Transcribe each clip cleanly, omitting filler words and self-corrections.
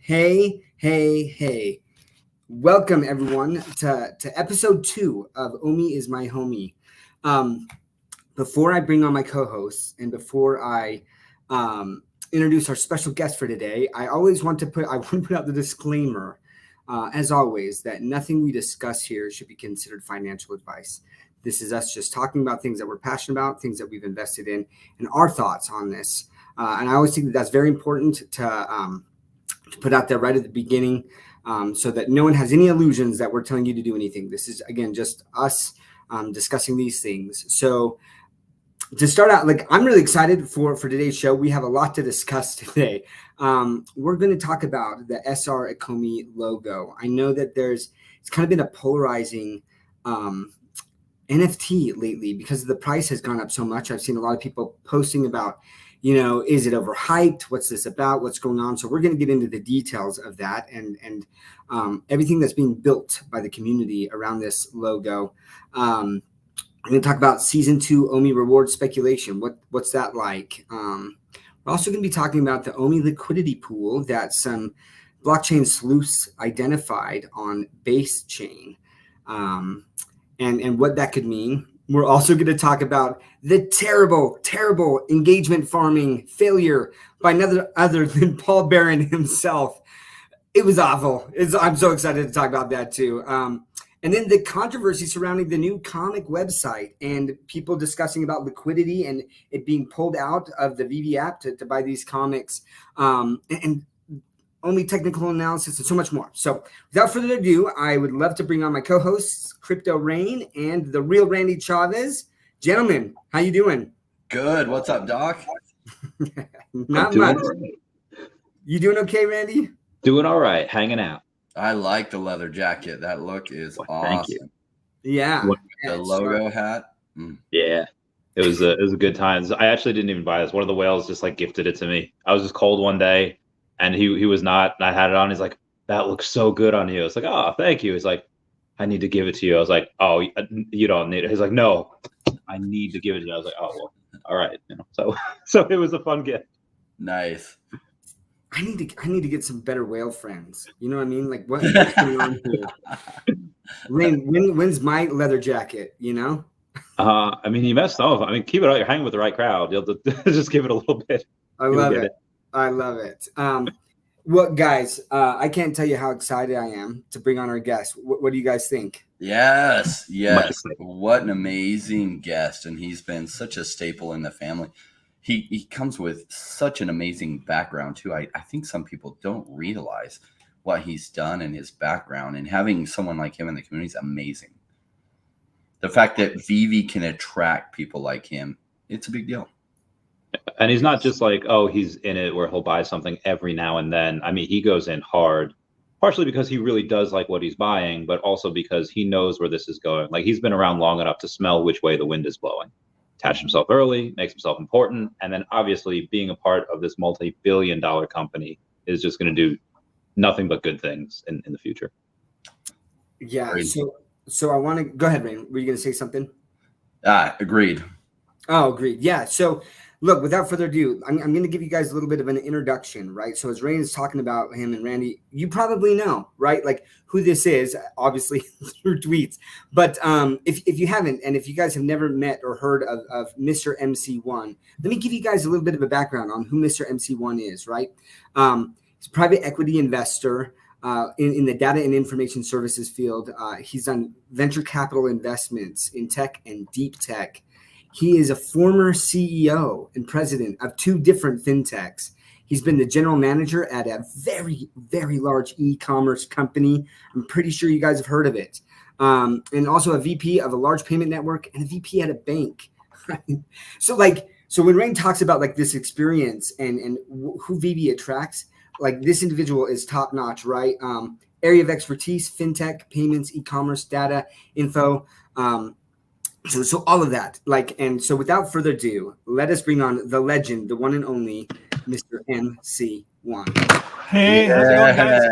Hey. Welcome, everyone, to episode 2 of OMI is my homie. Before I bring on my co-hosts and before I introduce our special guest for today, I want to put out the disclaimer, as always, that nothing we discuss here should be considered financial advice. This is us just talking about things that we're passionate about, things that we've invested in, and our thoughts on this. And I always think that that's very important to put out there right at the beginning, so that no one has any illusions that we're telling you to do anything. This is, again, just us discussing these things. So to start out, I'm really excited for today's show. We have a lot to discuss today. We're going to talk about the SR Ecomi logo. I know that it's kind of been a polarizing NFT lately because the price has gone up so much. I've seen a lot of people posting about, is it overhyped? What's this about? What's going on? So we're going to get into the details of that and everything that's being built by the community around this logo. I'm going to talk about season 2 OMI reward speculation. What's that like? We're also going to be talking about the OMI liquidity pool that some blockchain sleuths identified on Base Chain, and what that could mean. We're also going to talk about the terrible engagement farming failure by none other than Paul Barron himself. It was awful. I'm so excited to talk about that too. And then the controversy surrounding the new comic website and people discussing about liquidity and it being pulled out of the VV app to buy these comics, and only technical analysis and so much more. So without further ado, I would love to bring on my co-hosts, Crypto Rain and the real Randy Chavez. Gentlemen, how you doing? Good. What's up, Doc? Not much. You doing okay, Randy? Doing all right. Hanging out. I like the leather jacket. That look is awesome. Thank you. Yeah. The logo hat. Yeah. It was a good time. I actually didn't even buy this. One of the whales just gifted it to me. I was just cold one day and he was not, and I had it on. He's like, that looks so good on you. It's like, oh, thank you. He's like, I need to give it to you. I was like, oh, you don't need it. He's like, no, I need to give it to you. I was like, oh, well, all right. So it was a fun gift. Nice. I need to get some better whale friends. You know what I mean? What's going on here? Rain, when's my leather jacket? You messed up. Keep it out. You're hanging with the right crowd. You'll just give it a little bit. I love it. Well, guys, I can't tell you how excited I am to bring on our guest. What do you guys think? Yes. What an amazing guest. And he's been such a staple in the family. He comes with such an amazing background, too. I think some people don't realize what he's done in his background. And having someone like him in the community is amazing. The fact that Vivi can attract people like him, it's a big deal. And he's not just he's in it where he'll buy something every now and then. He goes in hard, partially because he really does like what he's buying, but also because he knows where this is going. He's been around long enough to smell which way the wind is blowing. Attach himself early, makes himself important, and then obviously being a part of this multi-billion-dollar company is just going to do nothing but good things in the future. Yeah. So I want to go ahead, Rain. Were you going to say something? Agreed. Oh, agreed. Yeah. So look, without further ado, I'm going to give you guys a little bit of an introduction, right? So as Rain is talking about him and Randy, you probably know, right? Who this is, obviously through tweets. But if you haven't, and if you guys have never met or heard of MrMC1, let me give you guys a little bit of a background on who MrMC1 is, right? He's a private equity investor in the data and information services field. He's done venture capital investments in tech and deep tech. He is a former CEO and president of 2 different fintechs. He's been the general manager at a very, very large e-commerce company. I'm pretty sure you guys have heard of it. And also a VP of a large payment network and a VP at a bank. So when Rain talks about this experience and who VV attracts, this individual is top notch, right? Area of expertise, fintech, payments, e-commerce, data, info. So all of that, and so without further ado, let us bring on the legend, the one and only Mr. MC1. Hey, how's it going, guys?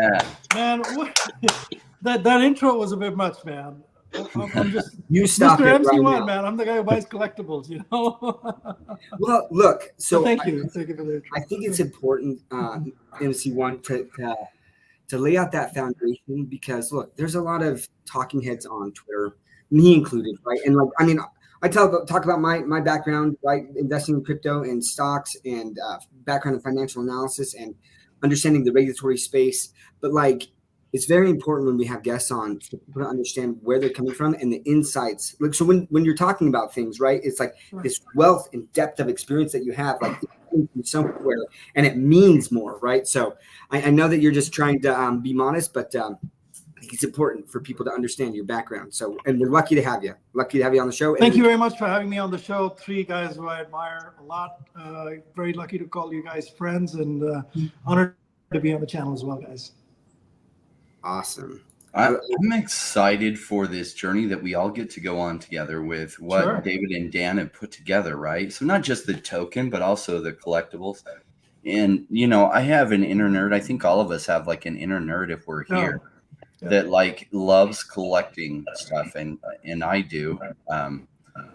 Man, that intro was a bit much, man. I'm just you stop Mr. it MC1, right man. I'm the guy who buys collectibles, Well, look, so thank you for the intro. I think it's important, MC1, to to lay out that foundation, because look, there's a lot of talking heads on Twitter, me included, right? And like, I mean, I talk about my background, right? Investing in crypto and stocks, and background in financial analysis and understanding the regulatory space. But like, it's very important when we have guests on for people to understand where they're coming from and the insights. Like, so when you're talking about things, right? It's like this wealth and depth of experience that you have, like somewhere, and it means more, right? So I know that you're just trying to be modest, but I think it's important for people to understand your background. So, and we're lucky to have you on the show. Thank you very much for having me on the show. 3 guys who I admire a lot. Very lucky to call you guys friends, and honored to be on the channel as well, guys. Awesome. I'm excited for this journey that we all get to go on together with what David and Dan have put together, right? So not just the token, but also the collectibles. And, you know, I have an inner nerd. I think all of us have like an inner nerd if we're here that like loves collecting stuff. And I do.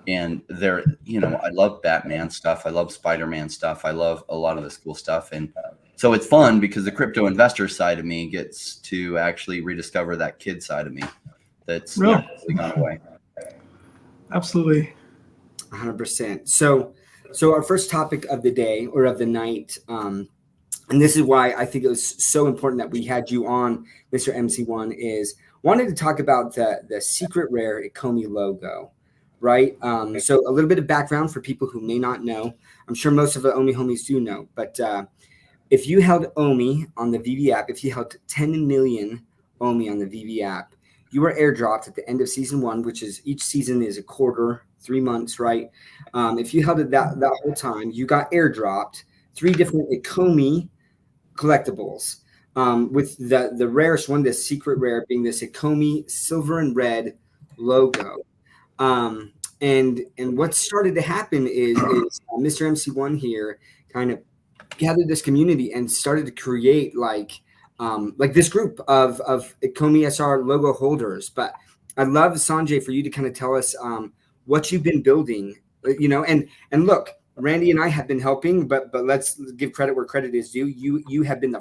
And there, you know, I love Batman stuff. I love Spider-Man stuff. I love a lot of this cool stuff. And so it's fun because the crypto investor side of me gets to actually rediscover that kid side of me that's never really gone away. Absolutely. 100%. So our first topic of the day or of the night, and this is why I think it was so important that we had you on, MrMC1, is wanted to talk about the secret rare Ecomi logo, right? So a little bit of background for people who may not know. I'm sure most of the OMI homies do know, but if you held OMI on the VV app, if you held 10 million OMI on the VV app, you were airdropped at the end of season 1, which is each season is a quarter, 3 months, right? If you held it that whole time, you got airdropped 3 different Ecomi collectibles, with the rarest one, the secret rare, being this Ecomi silver and red logo. And what started to happen is MrMC1 here kind of gathered this community and started to create like this group of Ecomi SR logo holders. But I'd love, Sanjay, for you to kind of tell us what you've been building, you know, and look, Randy and I have been helping, but let's give credit where credit is due. You have been the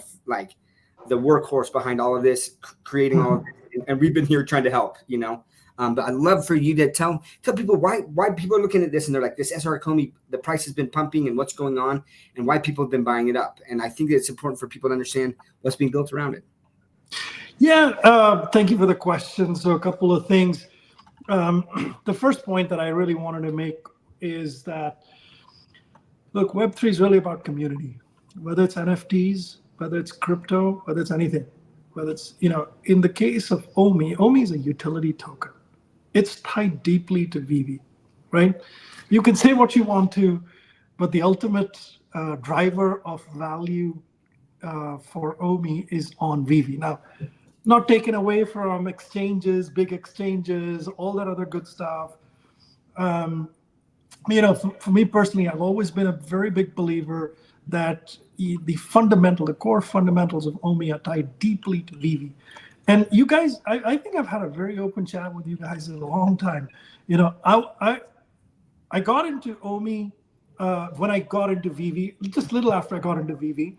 workhorse behind all of this, creating all of it, and we've been here trying to help, you know. But I'd love for you to tell people why people are looking at this and they're like, this SR Ecomi, the price has been pumping and what's going on, and why people have been buying it up. And I think it's important for people to understand what's being built around it. Yeah, thank you for the question. So a couple of things. The first point that I really wanted to make is that, look, Web3 is really about community, whether it's NFTs, whether it's crypto, whether it's anything, whether it's, you know, in the case of OMI is a utility token. It's tied deeply to VV, right? You can say what you want to, but the ultimate driver of value for OMI is on VV. Now, not taken away from exchanges, big exchanges, all that other good stuff. You know, for me personally, I've always been a very big believer that the core fundamentals of OMI are tied deeply to VV. And you guys, I think I've had a very open chat with you guys in a long time. You know, I got into OMI when I got into VV, just a little after I got into VV.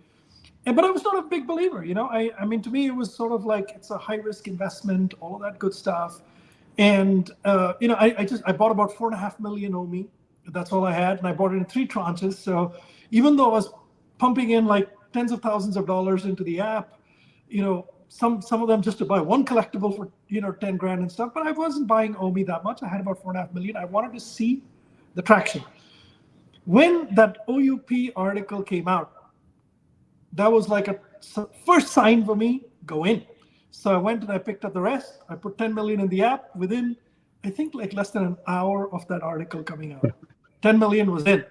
But I was not a big believer, you know. I mean, to me, it was sort of like it's a high-risk investment, all of that good stuff. And, you know, I bought about 4.5 million OMI. That's all I had. And I bought it in 3 tranches. So even though I was pumping in like tens of thousands of dollars into the app, you know, some of them just to buy one collectible for, you know, 10 grand and stuff. But I wasn't buying OMI that much. I had about 4.5 million. I wanted to see the traction. When that OUP article came out, that was like a first sign for me, go in. So I went and I picked up the rest. I put 10 million in the app within, I think, like less than an hour of that article coming out. 10 million was in.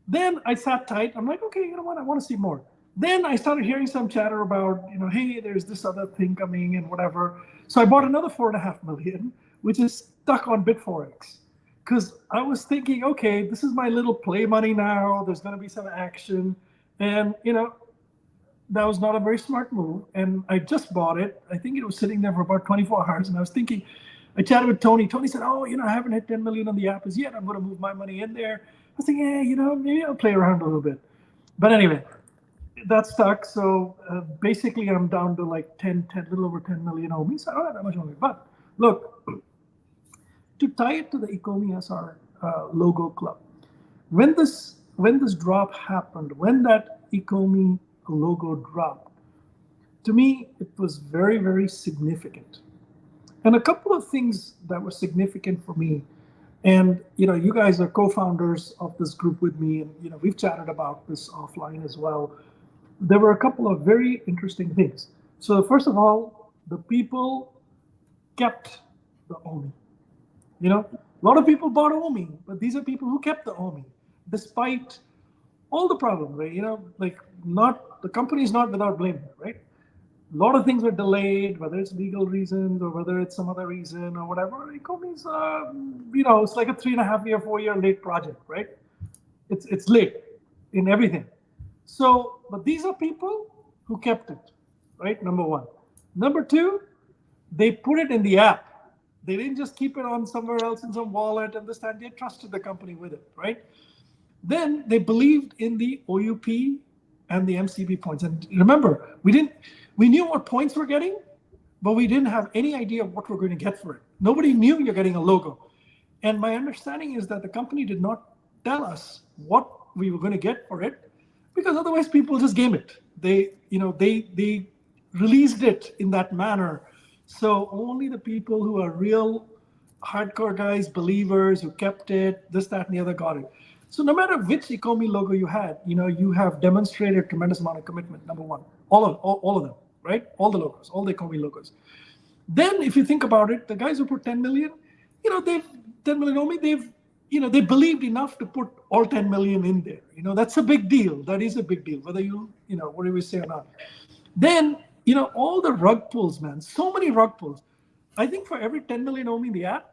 Then I sat tight. I'm like, okay, you know what? I want to see more. Then I started hearing some chatter about, you know, hey, there's this other thing coming and whatever. So I bought another 4.5 million, which is stuck on BitForex. Because I was thinking, okay, this is my little play money now. There's going to be some action. And, you know, that was not a very smart move. And I just bought it. I think it was sitting there for about 24 hours. And I was thinking, I chatted with Tony. Tony said, oh, you know, I haven't hit 10 million on the app as yet. I'm going to move my money in there. I was thinking, yeah, you know, maybe I'll play around a little bit. But anyway, that stuck. So basically, I'm down to like 10, little over 10 million OMI. So I don't have that much OMI. But look, to tie it to the Ecomi SR logo club, when this drop happened, when that Ecomi logo dropped, to me, it was very, very significant. And a couple of things that were significant for me, and you guys are co-founders of this group with me, and we've chatted about this offline as well. There were a couple of very interesting things. So first of all, the people kept the OMI. A lot of people bought OMI, but these are people who kept the OMI despite all the problems, right? The company is not without blame, right? A lot of things were delayed, whether it's legal reasons or whether it's some other reason or whatever. Ecomi's, it's like a 3.5 year, 4 year late project, right? It's late in everything. So, but these are people who kept it, right? Number one. Number two, they put it in the app. They didn't just keep it on somewhere else in some wallet and this time. They trusted the company with it, right? Then they believed in the OUP and the MCB points. And remember, we knew what points we're getting, but we didn't have any idea of what we're going to get for it. Nobody knew you're getting a logo. And my understanding is that the company did not tell us what we were going to get for it, because otherwise people just game it. They released it in that manner. So only the people who are real hardcore guys, believers who kept it, this, that, and the other got it. So no matter which Ecomi logo you had, you have demonstrated a tremendous amount of commitment, number one. All of them, right? All the logos, all the Ecomi logos. Then if you think about it, the guys who put 10 million, they've 10 million OMI, they believed enough to put all 10 million in there. That's a big deal. That is a big deal, whether whatever you say or not. Then, all the rug pulls, man, so many rug pulls. I think for every 10 million OMI in the app,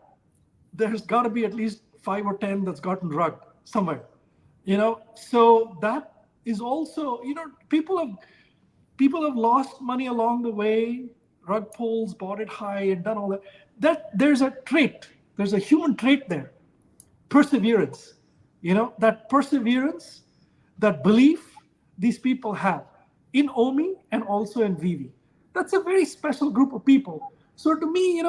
there's got to be at least 5 or 10 that's gotten rugged somewhere, so that is also, people have lost money along the way, rug pulls, bought it high and done all that there's a human trait there, perseverance, that perseverance, that belief these people have in OMI and also in VV. That's a very special group of people. So to me,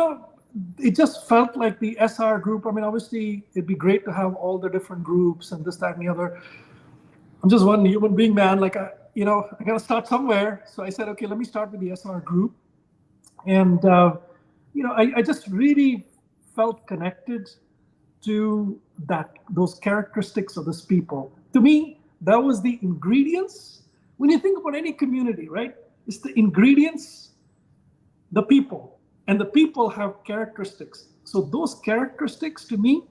it just felt like the SR group. I mean, obviously, it'd be great to have all the different groups and this, that, and the other. I'm just one human being, man. I got to start somewhere. So I said, okay, let me start with the SR group. And, I just really felt connected to those characteristics of those people. To me, that was the ingredients. When you think about any community, right? It's the ingredients, the people. And the people have characteristics. So those characteristics to me,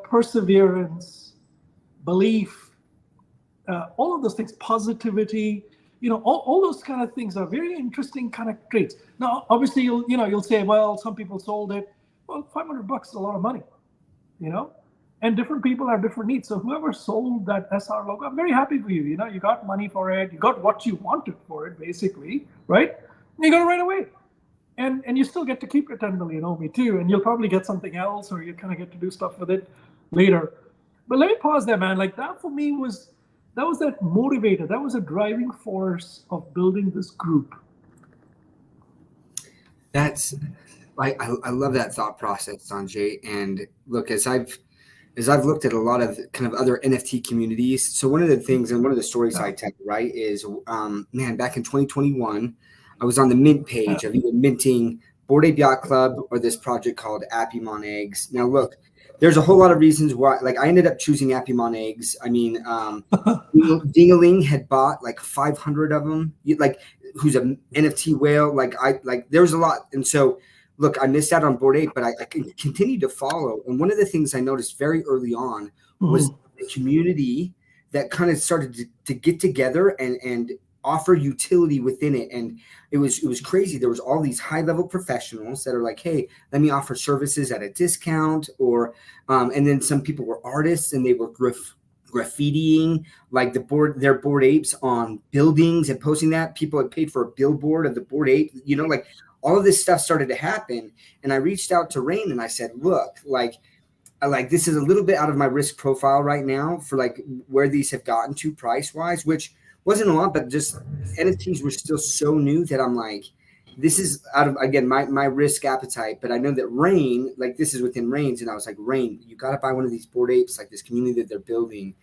perseverance, belief, all of those things, positivity, all those kind of things are very interesting kind of traits. Now, obviously, you'll say, well, some people sold it. Well, $500 is a lot of money, and different people have different needs. So whoever sold that SR logo, I'm very happy for you. You got money for it. You got what you wanted for it, basically, right? You got it right away. And you still get to keep your 10 million OMI too, and you'll probably get something else, or you kind of get to do stuff with it later. But let me pause there, man. Like that for me was that motivator. That was a driving force of building this group. I love that thought process, Sanjay. And look, as I've looked at a lot of kind of other NFT communities. So one of the things and one of the stories I tell, right, is back in 2021. I was on the mint page of either minting Bored Ape Yacht Club or this project called Appymon Eggs. Now, look, there's a whole lot of reasons why. Like, I ended up choosing Appymon Eggs. I mean, Dingaling had bought like 500 of them. Who's an NFT whale? There's a lot. And so, look, I missed out on Bored Ape, but I continued to follow. And one of the things I noticed very early on was the community that kind of started to get together and offer utility within it. And it was crazy. There was all these high-level professionals that are like, hey, let me offer services at a discount, or and then some people were artists and they were graffitiing like their Bored Apes on buildings and posting that. People had paid for a billboard of the Bored Ape, all of this stuff started to happen. And I reached out to Rain and I said, look, this is a little bit out of my risk profile right now for where these have gotten to price wise, which wasn't a lot, but just NFTs were still so new that I'm like, this is out of, again, my risk appetite. But I know that Rain, like this is within Rain's, and I was like, Rain, you got to buy one of these Bored Apes, like this community that they're building.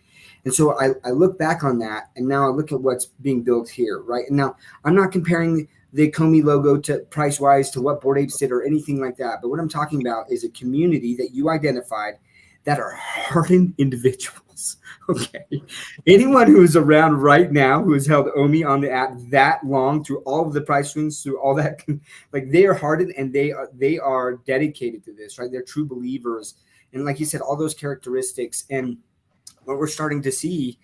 And so I look back on that, and now I look at what's being built here, right? And now I'm not comparing the Ecomi logo to price-wise to what Bored Apes did or anything like that. But what I'm talking about is a community that you identified that are hardened individuals. Okay. Anyone who is around right now who has held OMI on the app that long through all of the price swings, through all that, like they are hardened and they are dedicated to this, right? They're true believers. And like you said, all those characteristics. And what we're starting to see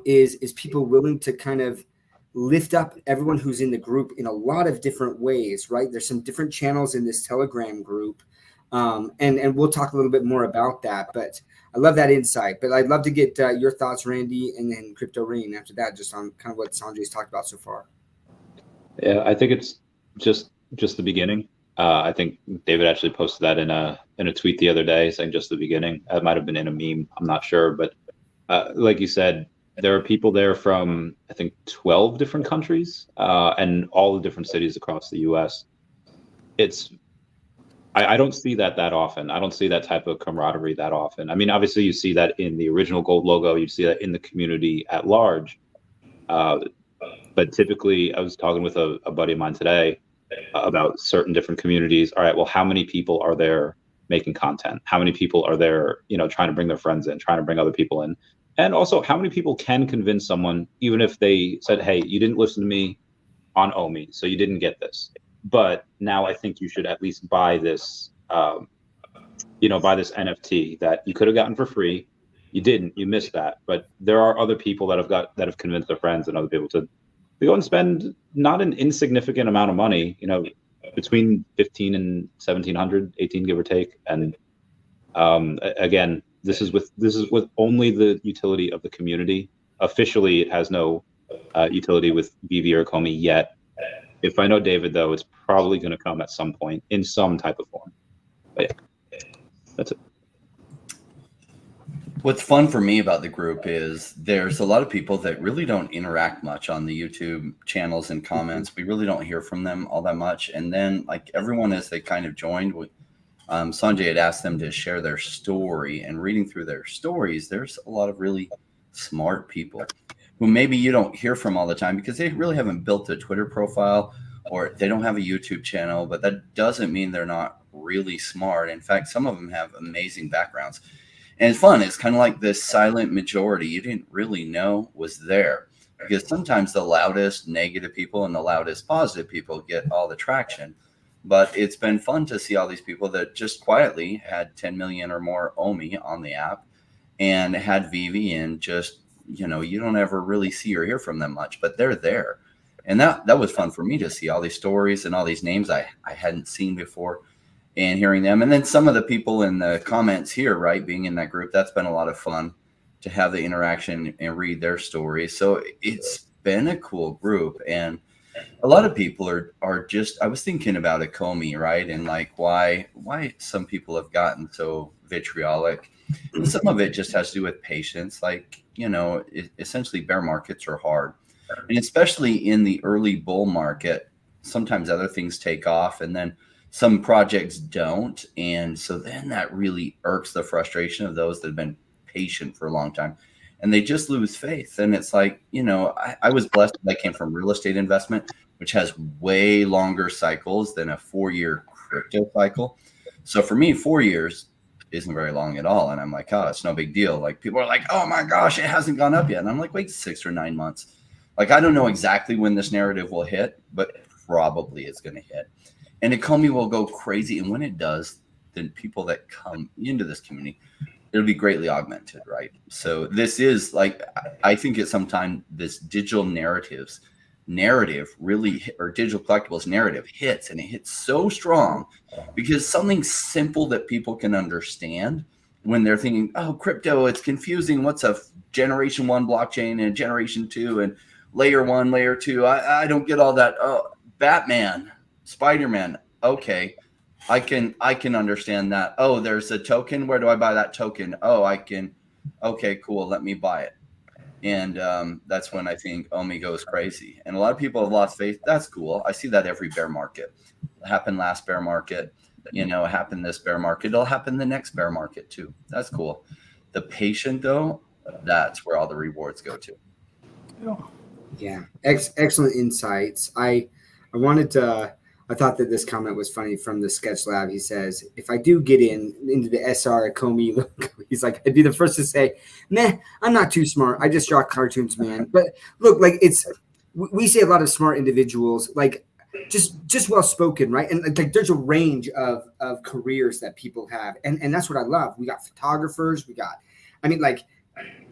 is people willing to kind of lift up everyone who's in the group in a lot of different ways, right? There's some different channels in this Telegram group. And we'll talk a little bit more about that, but I love that insight. But I'd love to get your thoughts, Randy, and then Crypto Rain after that, just on kind of what Sanjay's talked about so far. Yeah, I think it's just the beginning. I think David actually posted that in a tweet the other day, saying just the beginning. It might have been in a meme, I'm not sure, but like you said, there are people there from I think 12 different countries and all the different cities across the U.S. I don't see that often. I don't see that type of camaraderie that often. I mean, obviously you see that in the original gold logo, you see that in the community at large. But typically, I was talking with a buddy of mine today about certain different communities. All right, well, how many people are there making content? How many people are there, trying to bring their friends in, trying to bring other people in? And also, how many people can convince someone, even if they said, hey, you didn't listen to me on OMI, so you didn't get this. But now I think you should at least buy this, buy this NFT that you could have gotten for free. You didn't. You missed that. But there are other people that have convinced their friends and other people to go and spend not an insignificant amount of money. Between 15 and 1700, 18 give or take. And again, this is with only the utility of the community. Officially, it has no utility with VV or Ecomi yet. If I know David, though, it's probably going to come at some point in some type of form. But yeah, that's it. What's fun for me about the group is there's a lot of people that really don't interact much on the YouTube channels and comments. We really don't hear from them all that much. And then, like everyone, as they kind of joined, Sanjay had asked them to share their story. And reading through their stories, there's a lot of really smart people who maybe you don't hear from all the time because they really haven't built a Twitter profile or they don't have a YouTube channel, but that doesn't mean they're not really smart. In fact, some of them have amazing backgrounds. And it's fun. It's kind of like this silent majority you didn't really know was there because sometimes the loudest negative people and the loudest positive people get all the traction. But it's been fun to see all these people that just quietly had 10 million or more OMI on the app and had VV and just, you don't ever really see or hear from them much, but they're there. And that was fun for me to see all these stories and all these names I hadn't seen before and hearing them. And then some of the people in the comments here, right, being in that group, that's been a lot of fun to have the interaction and read their stories. So it's been a cool group. And a lot of people are just, I was thinking about Ecomi, right? And like why some people have gotten so vitriolic. And some of it just has to do with patience. Like, essentially bear markets are hard. And especially in the early bull market, sometimes other things take off and then some projects don't. And so then that really irks the frustration of those that have been patient for a long time. And they just lose faith. And it's like, I was blessed that I came from real estate investment, which has way longer cycles than a 4-year crypto cycle. So for me, 4 years isn't very long at all. And I'm like, oh, it's no big deal. Like people are like, oh my gosh, it hasn't gone up yet. And I'm like, wait 6 or 9 months. Like, I don't know exactly when this narrative will hit, but probably it's going to hit. And Ecomi will go crazy. And when it does, then people that come into this community, it'll be greatly augmented, right? So this is like, I think at some time this digital narrative really, or digital collectibles narrative hits, and it hits so strong because something simple that people can understand when they're thinking, oh, crypto, it's confusing. What's a generation 1 blockchain and generation 2 and layer 1, layer 2? I don't get all that. Oh, Batman, Spider-Man. Okay. I can understand that. Oh, there's a token. Where do I buy that token? Oh, I can. Okay, cool. Let me buy it. And that's when I think OMI goes crazy. And a lot of people have lost faith. That's cool. I see that every bear market. It happened last bear market. It happened this bear market. It'll happen the next bear market too. That's cool. The patient, though, that's where all the rewards go to. Yeah, excellent insights. I thought that this comment was funny from the Sketch Lab. He says, if I do get into the SR Ecomi logo, he's like, I'd be the first to say, nah, I'm not too smart. I just draw cartoons, man. But look, like we see a lot of smart individuals, like just well spoken, right? And like there's a range of careers that people have, and that's what I love. We got photographers, like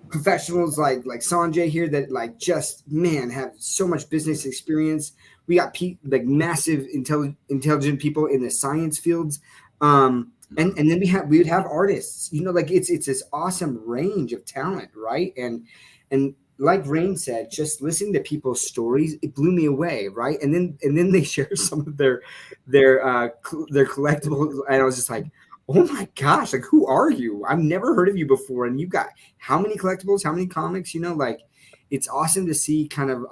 professionals like Sanjay here that like just have so much business experience. We got like massive intelligent people in the science fields, and then we would have artists. Like it's this awesome range of talent, right? And like Rain said, just listening to people's stories, it blew me away, right? And then they share some of their collectibles, and I was just like, oh my gosh, like who are you? I've never heard of you before, and you got how many collectibles, how many comics? Like it's awesome to see kind of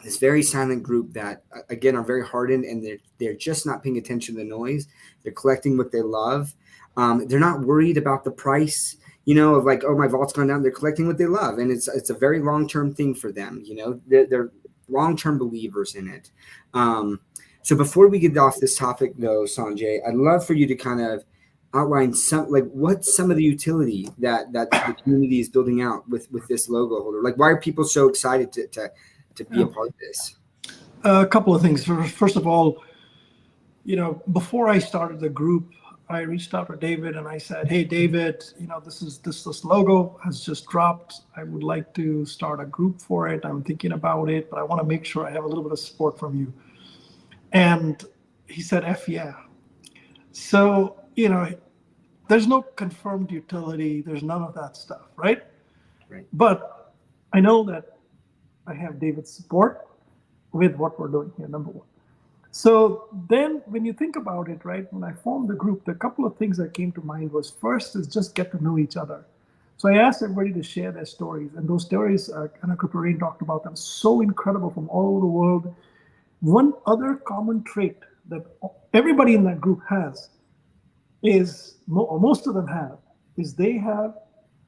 this very silent group that again are very hardened, and they're just not paying attention to the noise. They're collecting what they love. They're not worried about the price, of like, oh, my vault's gone down. They're collecting what they love, and it's a very long-term thing for them. They're long-term believers in it. So before we get off this topic, though, Sanjay, I'd love for you to kind of outline what's some of the utility that the community is building out with this logo holder. Like, why are people so excited to be a part of this? A couple of things. First of all, before I started the group, I reached out to David and I said, hey, David, this logo has just dropped. I would like to start a group for it. I'm thinking about it, but I want to make sure I have a little bit of support from you. And he said, F yeah. So, there's no confirmed utility. There's none of that stuff, right? Right. But I know that I have David's support with what we're doing here, number one. So then when you think about it, right, when I formed the group, the couple of things that came to mind was first is just get to know each other. So I asked everybody to share their stories, and those stories, Rain talked about them, so incredible from all over the world. One other common trait that everybody in that group has is, or most of them have, is they have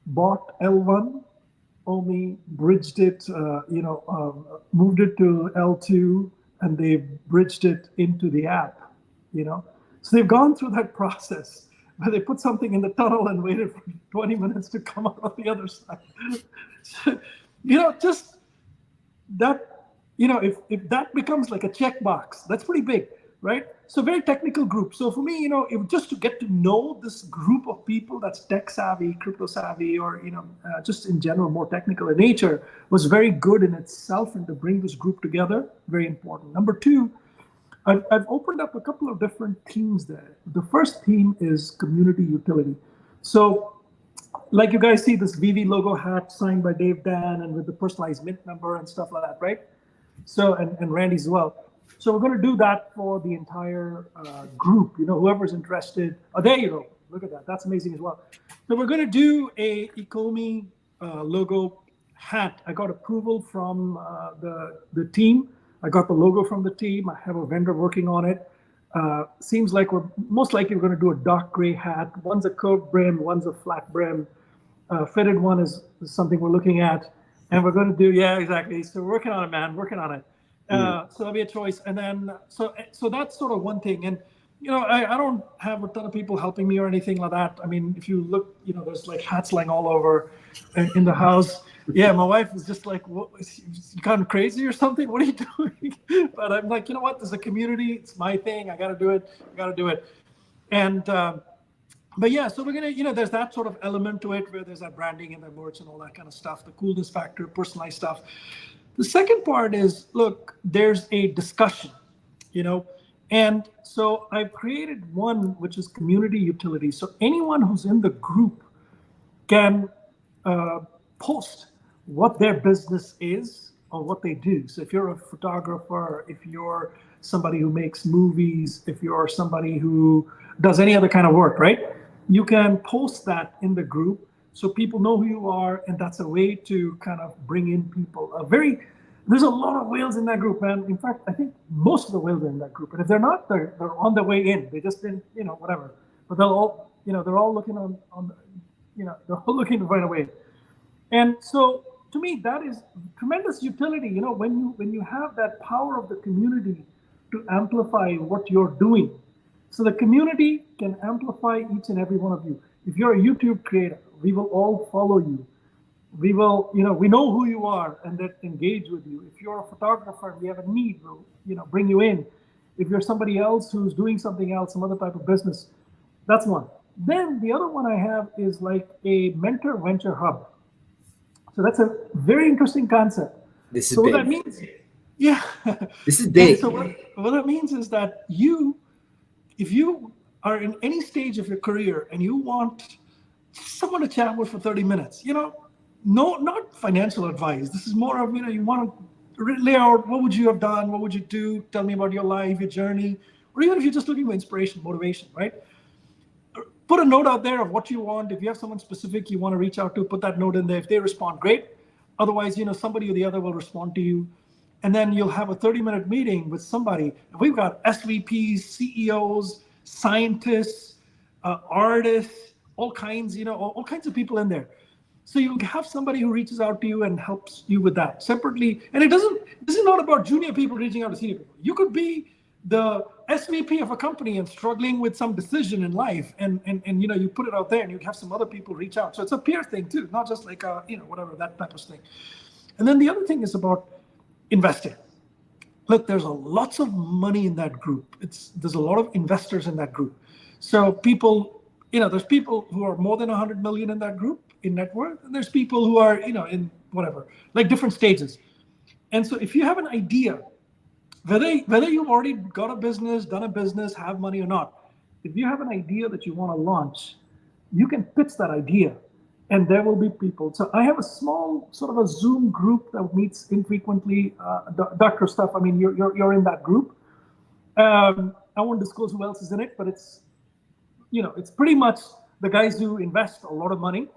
bought L1, OMI, bridged it, moved it to L2, and they bridged it into the app, So they've gone through that process where they put something in the tunnel and waited for 20 minutes to come out on the other side. Just that, if that becomes like a checkbox, that's pretty big, right? So very technical group. So for me, just to get to know this group of people that's tech savvy, crypto savvy, or, just in general, more technical in nature was very good in itself. And to bring this group together, very important. Number two, I've opened up a couple of different themes there. The first theme is community utility. So like you guys see this VV logo hat signed by Dave Dan and with the personalized mint number and stuff like that, right? So, and Randy's as well. So we're going to do that for the entire group, whoever's interested. Oh, there you go. Look at that. That's amazing as well. So we're going to do a Ecomi logo hat. I got approval from the team. I got the logo from the team. I have a vendor working on it. Seems like we're most likely going to do a dark gray hat. One's a curved brim, one's a flat brim. Fitted one is something we're looking at. And we're going to do, yeah, exactly. So we're working on it, man, working on it. So that'll be a choice. And then, so that's sort of one thing. And, I don't have a ton of people helping me or anything like that. I mean, if you look, there's like hats lying all over in the house. Yeah, my wife is just like, what, you kind of crazy or something? What are you doing? But I'm like, you know what? There's a community. It's my thing. I got to do it. And, but yeah, so we're going to, there's that sort of element to it where there's that branding and the merch and all that kind of stuff, the coolness factor, personalized stuff. The second part is, look, there's a discussion, and so I've created one, which is community utility. So anyone who's in the group can post what their business is or what they do. So if you're a photographer, if you're somebody who makes movies, if you're somebody who does any other kind of work, right? You can post that in the group so people know who you are, and that's a way to kind of bring in people. There's a lot of whales in that group, man. In fact, I think most of the whales are in that group, and if they're not, they're on their way in. They just didn't, whatever. But they're all looking they're all looking to find a way. And so, to me, that is tremendous utility. When you have that power of the community to amplify what you're doing. So the community can amplify each and every one of you. If you're a YouTube creator, we will all follow you. We will, we know who you are and that engage with you. If you're a photographer, we have a need, we'll, bring you in. If you're somebody else who's doing something else, some other type of business, that's one. Then the other one I have is like a mentor venture hub. So that's a very interesting concept. This is so big. What that means, yeah. This is big. So what that means is that if you are in any stage of your career and you want someone to chat with for 30 minutes, not financial advice. This is more of, you want to lay out what would you have done, what would you do, tell me about your life, your journey, or even if you're just looking for inspiration, motivation, right? Put a note out there of what you want. If you have someone specific you want to reach out to, put that note in there. If they respond, great. Otherwise, somebody or the other will respond to you. And then you'll have a 30-minute meeting with somebody. We've got SVPs, CEOs, scientists, artists, all kinds of people in there. So you have somebody who reaches out to you and helps you with that separately. And this is not about junior people reaching out to senior people. You could be the SVP of a company and struggling with some decision in life, and you put it out there, and you have some other people reach out. So it's a peer thing too, not just like whatever, that type of thing. And then the other thing is about investing. Look, there's lots of money in that group. There's a lot of investors in that group. So people, there's people who are more than 100 million in that group in net worth, and there's people who are, in whatever, like different stages. And so if you have an idea, whether you've already got a business, done a business, have money or not, if you have an idea that you want to launch, you can pitch that idea, and there will be people. So I have a small sort of a Zoom group that meets infrequently. DrOfStuff, I mean, you're in that group. I won't disclose who else is in it, but it's pretty much the guys who invest a lot of money,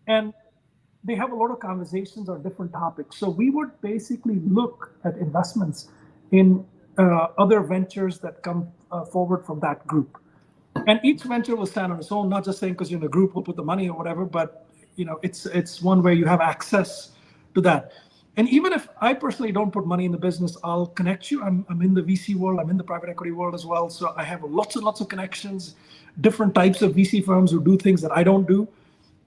and they have a lot of conversations on different topics. So we would basically look at investments in other ventures that come forward from that group. And each venture will stand on its own, not just saying because you're in a group, we'll put the money or whatever, but it's one where you have access to that. And even if I personally don't put money in the business, I'll connect you. I'm in the VC world, I'm in the private equity world as well. So I have lots and lots of connections, different types of VC firms who do things that I don't do.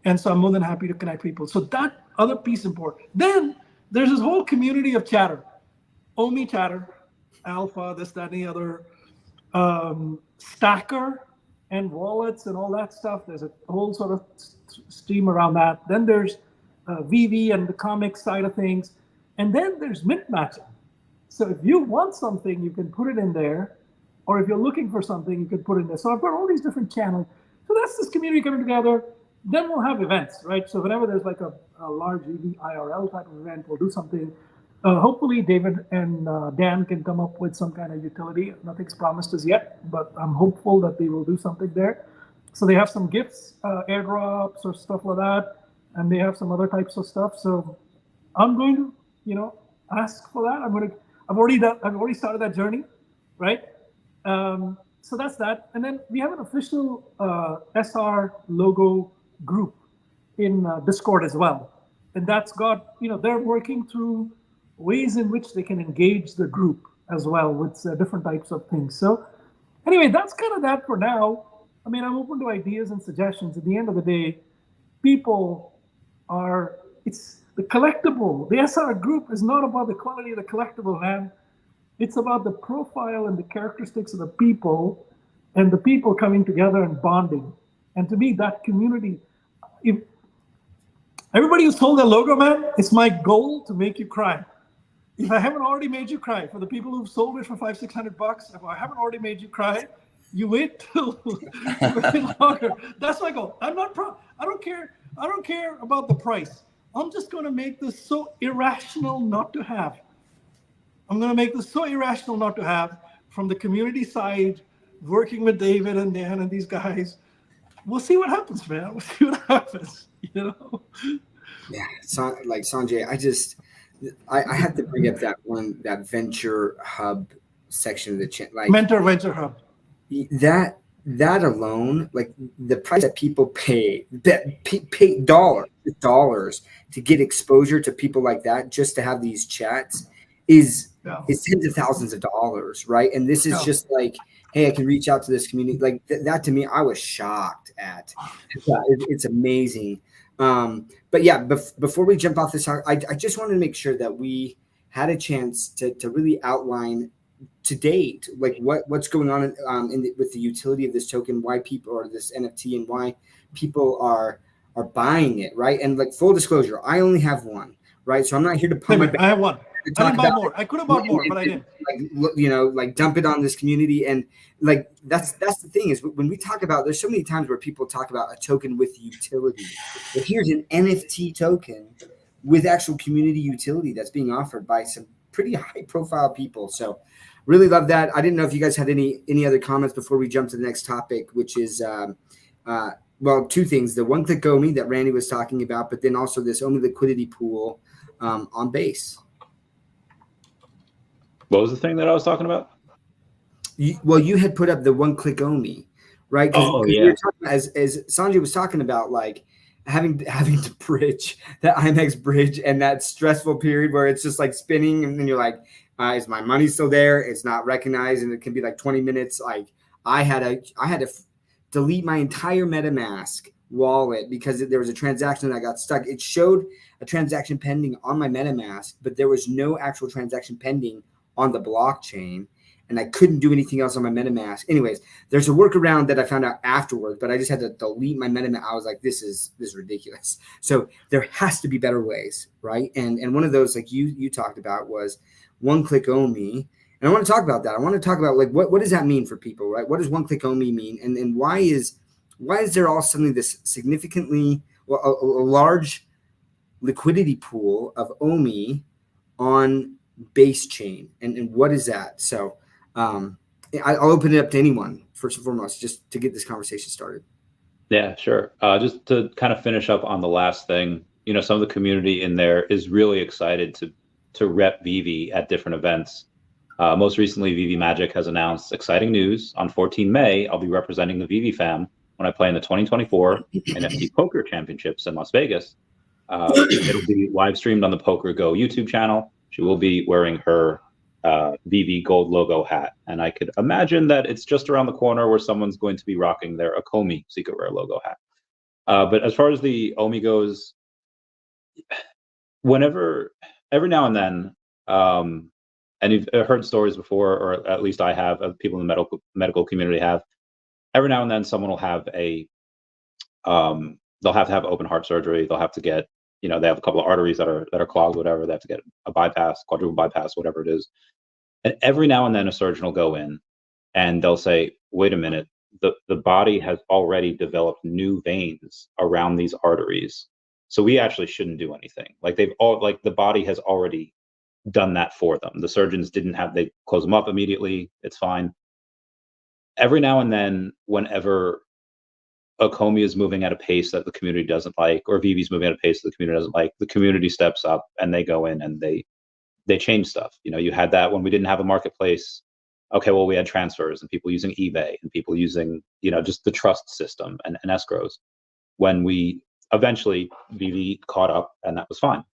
And so I'm more than happy to connect people. So that other piece is important. Then there's this whole community of chatter. OMI chatter, alpha, this, that, and the other, stacker and wallets and all that stuff. There's a whole sort of stream around that. Then there's VV and the comic side of things. And then there's mint matching. So if you want something, you can put it in there. Or if you're looking for something, you can put it in there. So I've got all these different channels. So that's this community coming together. Then we'll have events, right? So whenever there's like a large EV IRL type of event, we'll do something. Hopefully David and Dan can come up with some kind of utility. Nothing's promised as yet, but I'm hopeful that they will do something there. So they have some gifts, airdrops or stuff like that, and they have some other types of stuff. So I'm going to, ask for that. I've already started that journey, right? So that's that. And then we have an official SR logo group in Discord as well. And that's got, they're working through ways in which they can engage the group as well with different types of things. So anyway, that's kind of that for now. I mean, I'm open to ideas and suggestions. At the end of the day, it's the collectible. The SR group is not about the quality of the collectible, man. It's about the profile and the characteristics of the people and the people coming together and bonding. And to me, that community, if everybody who's sold their logo, man, it's my goal to make you cry. If I haven't already made you cry, for the people who've sold it for $500-600, if I haven't already made you cry, you wait till longer. That's my goal. I don't care about the price. I'm just going to make this so irrational not to have. I'm going to make this so irrational not to have from the community side, working with David and Dan and these guys. we'll see what happens, man. We'll see what happens. You know. Yeah, like Sanjay, I had to bring up that venture hub section of the chat. Like Venture hub. That alone, like the price that people pay dollars to get exposure to people like that, just to have these chats, is tens of thousands of dollars, right? And this is just like, hey, I can reach out to this community. Like that to me, I was shocked at. It's amazing. But yeah, before we jump off this, I just wanted to make sure that we had a chance to really outline to date, like what's going on with the utility of this token, why people, or this NFT, and why people are buying it, right? And like full disclosure, I only have one, right? So I'm not here to pump my back. I have one. I didn't buy more. I could have bought more, but I didn't. Like, like dump it on this community, and like that's the thing is when we talk about, there's so many times where people talk about a token with utility, but here's an NFT token with actual community utility that's being offered by some pretty high profile people. So really love that. I didn't know if you guys had any other comments before we jump to the next topic, which is well, two things: the one-click OMI that Randy was talking about, but then also this OMI liquidity pool on Base. What was the thing that I was talking about? You had put up the one-click OMI, right? Oh, yeah. We were talking, as Sanjay was talking about, like having to bridge that IMX bridge and that stressful period where it's just like spinning, and then you're like, is my money still there? It's not recognized, and it can be like 20 minutes. Like I had to delete my entire MetaMask wallet because there was a transaction that got stuck. It showed a transaction pending on my MetaMask, but there was no actual transaction pending on the blockchain, and I couldn't do anything else on my MetaMask. Anyways, there's a workaround that I found out afterwards, but I just had to delete my MetaMask. I was like, this is ridiculous. So there has to be better ways, right? And one of those, like you talked about, was one-click OMI. And I want to talk about that. I want to talk about like what does that mean for people, right? What does one-click OMI mean? And why is there all suddenly this significantly a large liquidity pool of OMI on Base chain, and what is that? So I'll open it up to anyone first and foremost, just to get this conversation started. Yeah, sure. Just to kind of finish up on the last thing, some of the community in there is really excited to rep Vivi at different events. Most recently, Vivi Magic has announced exciting news. On 14 May, I'll be representing the Vivi fam when I play in the 2024 NFT Poker Championships in Las Vegas. It'll be live streamed on the Poker Go YouTube channel. She will be wearing her Vivi gold logo hat. And I could imagine that it's just around the corner where someone's going to be rocking their Ecomi Secret Rare logo hat. But as far as the OMI goes, every now and then, and you've heard stories before, or at least I have, of people in the medical community have, every now and then someone will have they'll have to have open heart surgery. They'll have to get, they have a couple of arteries that are clogged, whatever. They have to get a bypass, quadruple bypass, whatever it is. And every now and then a surgeon will go in and they'll say, wait a minute, the body has already developed new veins around these arteries. So we actually shouldn't do anything. Like the body has already done that for them. The surgeons they close them up immediately. It's fine. Every now and then, whenever Ecomi is moving at a pace that the community doesn't like, or Vivi's moving at a pace that the community doesn't like, the community steps up and they go in and they change stuff. You had that when we didn't have a marketplace. Okay, well, we had transfers and people using eBay and people using, just the trust system and escrows. When we eventually, Vivi caught up and that was fine.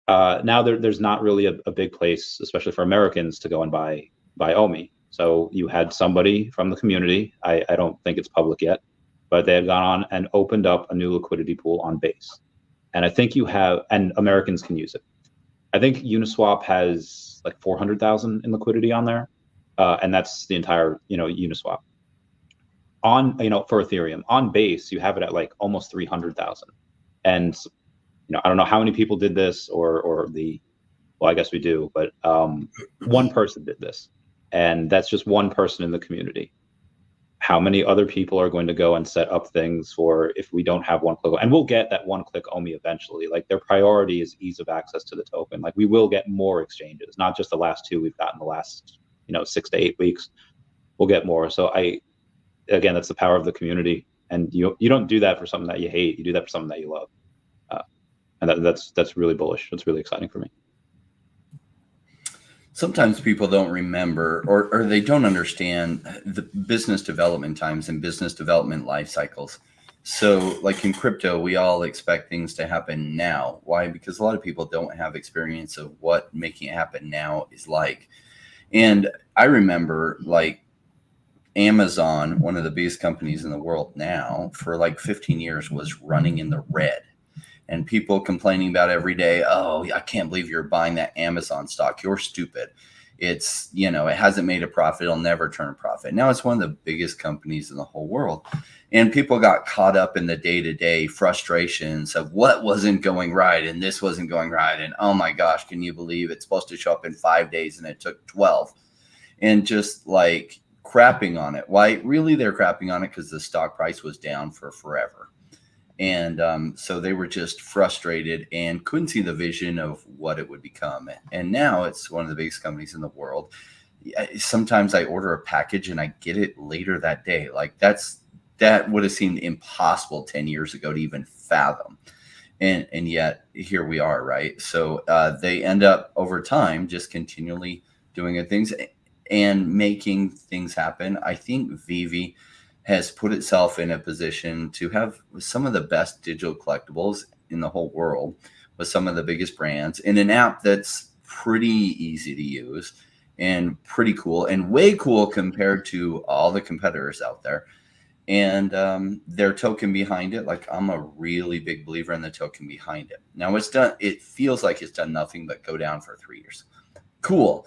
Now there's not really a big place, especially for Americans, to go and buy OMI. So you had somebody from the community, I don't think it's public yet, but they had gone on and opened up a new liquidity pool on Base. And I think and Americans can use it. I think Uniswap has like 400,000 in liquidity on there. And that's the entire, Uniswap. On, for Ethereum, on Base, you have it at like almost 300,000. And, I don't know how many people did this well, I guess we do, but one person did this. And that's just one person in the community. How many other people are going to go and set up things for if we don't have one-click? And we'll get that one-click OMI eventually. Like their priority is ease of access to the token. Like we will get more exchanges, not just the last two we've gotten the last, 6 to 8 weeks. We'll get more. So again, that's the power of the community. And you don't do that for something that you hate. You do that for something that you love. And that's really bullish. That's really exciting for me. Sometimes people don't remember or they don't understand the business development times and business development life cycles. So like in crypto, we all expect things to happen now. Why? Because a lot of people don't have experience of what making it happen now is like. And I remember like Amazon, one of the biggest companies in the world now, for like 15 years was running in the red. And people complaining about every day, oh, I can't believe you're buying that Amazon stock. You're stupid. It's, it hasn't made a profit. It'll never turn a profit. Now it's one of the biggest companies in the whole world. And people got caught up in the day-to-day frustrations of what wasn't going right and this wasn't going right. And oh my gosh, can you believe it's supposed to show up in 5 days and it took 12? And just like crapping on it. Why? Really, they're crapping on it because the stock price was down for forever. And so they were just frustrated and couldn't see the vision of what it would become. And now it's one of the biggest companies in the world. Sometimes I order a package and I get it later that day. Like that would have seemed impossible 10 years ago to even fathom. And yet here we are, right? So they end up over time just continually doing good things and making things happen. I think Vivi has put itself in a position to have some of the best digital collectibles in the whole world with some of the biggest brands in an app that's pretty easy to use and pretty cool and way cool compared to all the competitors out there. And their token behind it, like I'm a really big believer in the token behind it. Now it feels like it's done nothing but go down for 3 years. Cool.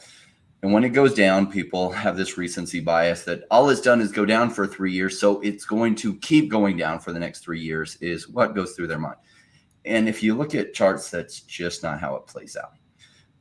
And when it goes down, people have this recency bias that all it's done is go down for 3 years. So it's going to keep going down for the next 3 years is what goes through their mind. And if you look at charts, that's just not how it plays out.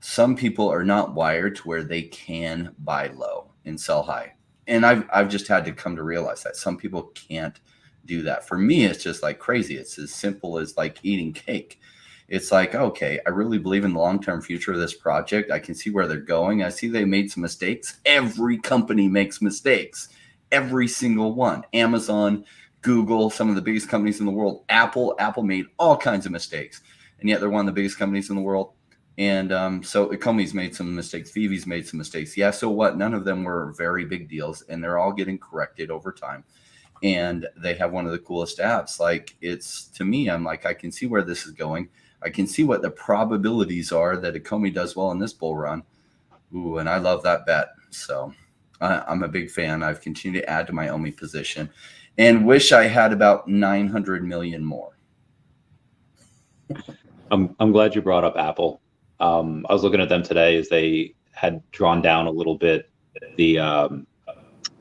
Some people are not wired to where they can buy low and sell high. And I've just had to come to realize that some people can't do that. For me, it's just like crazy. It's as simple as like eating cake. It's like, okay, I really believe in the long-term future of this project. I can see where they're going. I see they made some mistakes. Every company makes mistakes. Every single one. Amazon, Google, some of the biggest companies in the world. Apple made all kinds of mistakes. And yet they're one of the biggest companies in the world. And so Ecomi's made some mistakes. Vivi's made some mistakes. Yeah, so what? None of them were very big deals. And they're all getting corrected over time. And they have one of the coolest apps. Like it's, to me, I'm like, I can see where this is going. I can see what the probabilities are that Ecomi does well in this bull run. Ooh, and I love that bet. So I'm a big fan. I've continued to add to my OMI position and wish I had about 900 million more. I'm glad you brought up Apple. I was looking at them today as they had drawn down a little bit the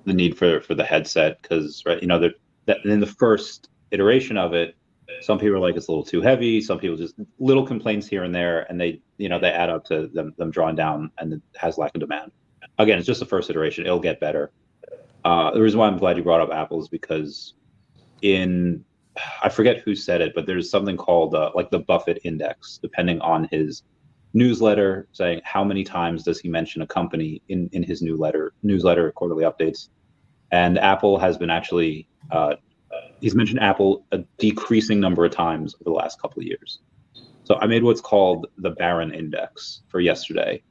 need for the headset because, right, in the first iteration of it, some people are like, it's a little too heavy. Some people just little complaints here and there, and they add up to them drawing down, and it has lack of demand. Again, it's just the first iteration. It'll get better. The reason why I'm glad you brought up Apple is because I forget who said it, but there's something called like the Buffett index, depending on his newsletter, saying how many times does he mention a company in his newsletter, quarterly updates. And Apple has been actually, he's mentioned Apple a decreasing number of times over the last couple of years. So I made what's called the Barron Index for yesterday.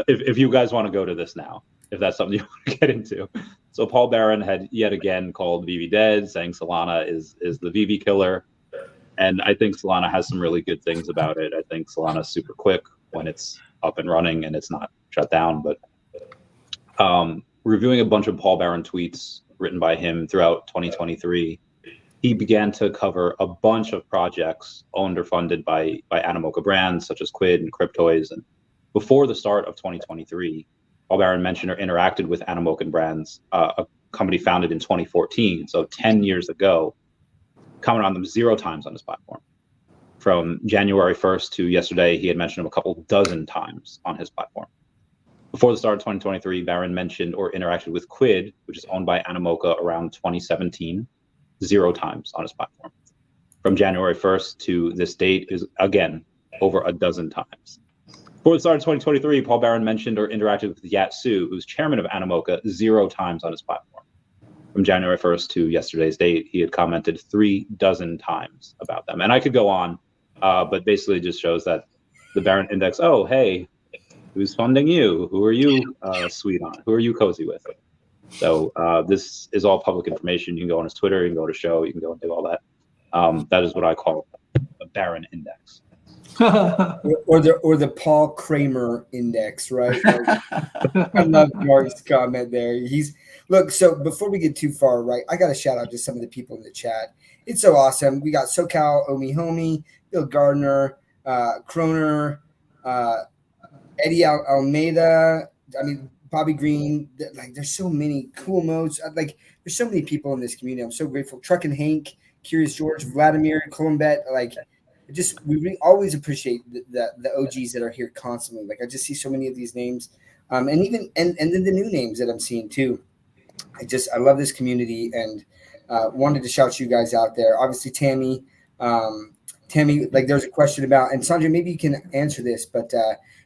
If you guys want to go to this now, if that's something you want to get into. So Paul Barron had yet again called Vivi dead, saying Solana is the Vivi killer. And I think Solana has some really good things about it. I think Solana's super quick when it's up and running and it's not shut down. But reviewing a bunch of Paul Barron tweets written by him throughout 2023, he began to cover a bunch of projects owned or funded by Animoca brands such as Quid and Cryptoys. And before the start of 2023, Paul Barron mentioned or interacted with Animoca brands, a company founded in 2014, so 10 years ago, commented on them 0 times on his platform. From January 1st to yesterday, he had mentioned them a couple dozen times on his platform. Before the start of 2023, Barron mentioned or interacted with Quid, which is owned by Animoca, around 2017, 0 times on his platform. From January 1st to this date is, again, over a dozen times. Before the start of 2023, Paul Barron mentioned or interacted with Yat Su, who's chairman of Animoca, 0 times on his platform. from January 1st to yesterday's date, he had commented 36 times about them. And I could go on, but basically just shows that the Barron Index, oh, hey, who's funding you? Who are you sweet on? Who are you cozy with? So this is all public information. You can go on his Twitter, you can go to show, you can go and do all that. That is what I call a Barron Index. or the Paul Kramer Index, right? I love Mark's comment there. Look, so before we get too far, right, I got to shout out to some of the people in the chat. It's so awesome. We got SoCal, OMI Homie, Bill Gardner, Croner, Eddie Almeida, I mean, Bobby Green. Like, there's so many cool modes. Like, there's so many people in this community. I'm so grateful. Truck and Hank, Curious George, Vladimir, Columbet. Like, we always appreciate the OGs that are here constantly. Like, I just see so many of these names, and then the new names that I'm seeing too. I love this community, and wanted to shout you guys out there. Obviously, Tammy, like, there's a question about, and Sanjay, maybe you can answer this, but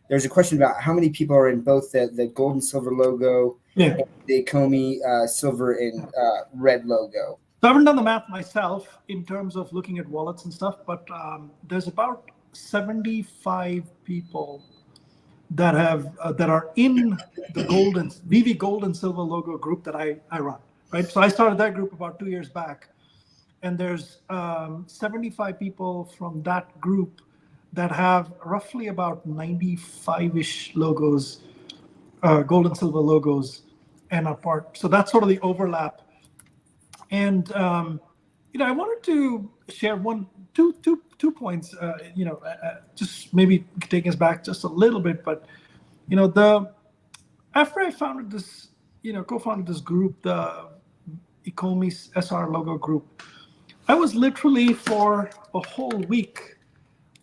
there's a question about how many people are in both the gold and silver logo, and the Ecomi silver and red logo. So I haven't done the math myself in terms of looking at wallets and stuff, but there's about 75 people that are in the VV gold and silver logo group that I run, right? So I started that group about 2 years back, and there's 75 people from that group that have roughly about 95-ish logos, gold and silver logos, and are part. So that's sort of the overlap. And I wanted to share two points. Just maybe taking us back just a little bit. But after I founded this, co-founded this group, the Ecomi SR logo group, I was literally for a whole week,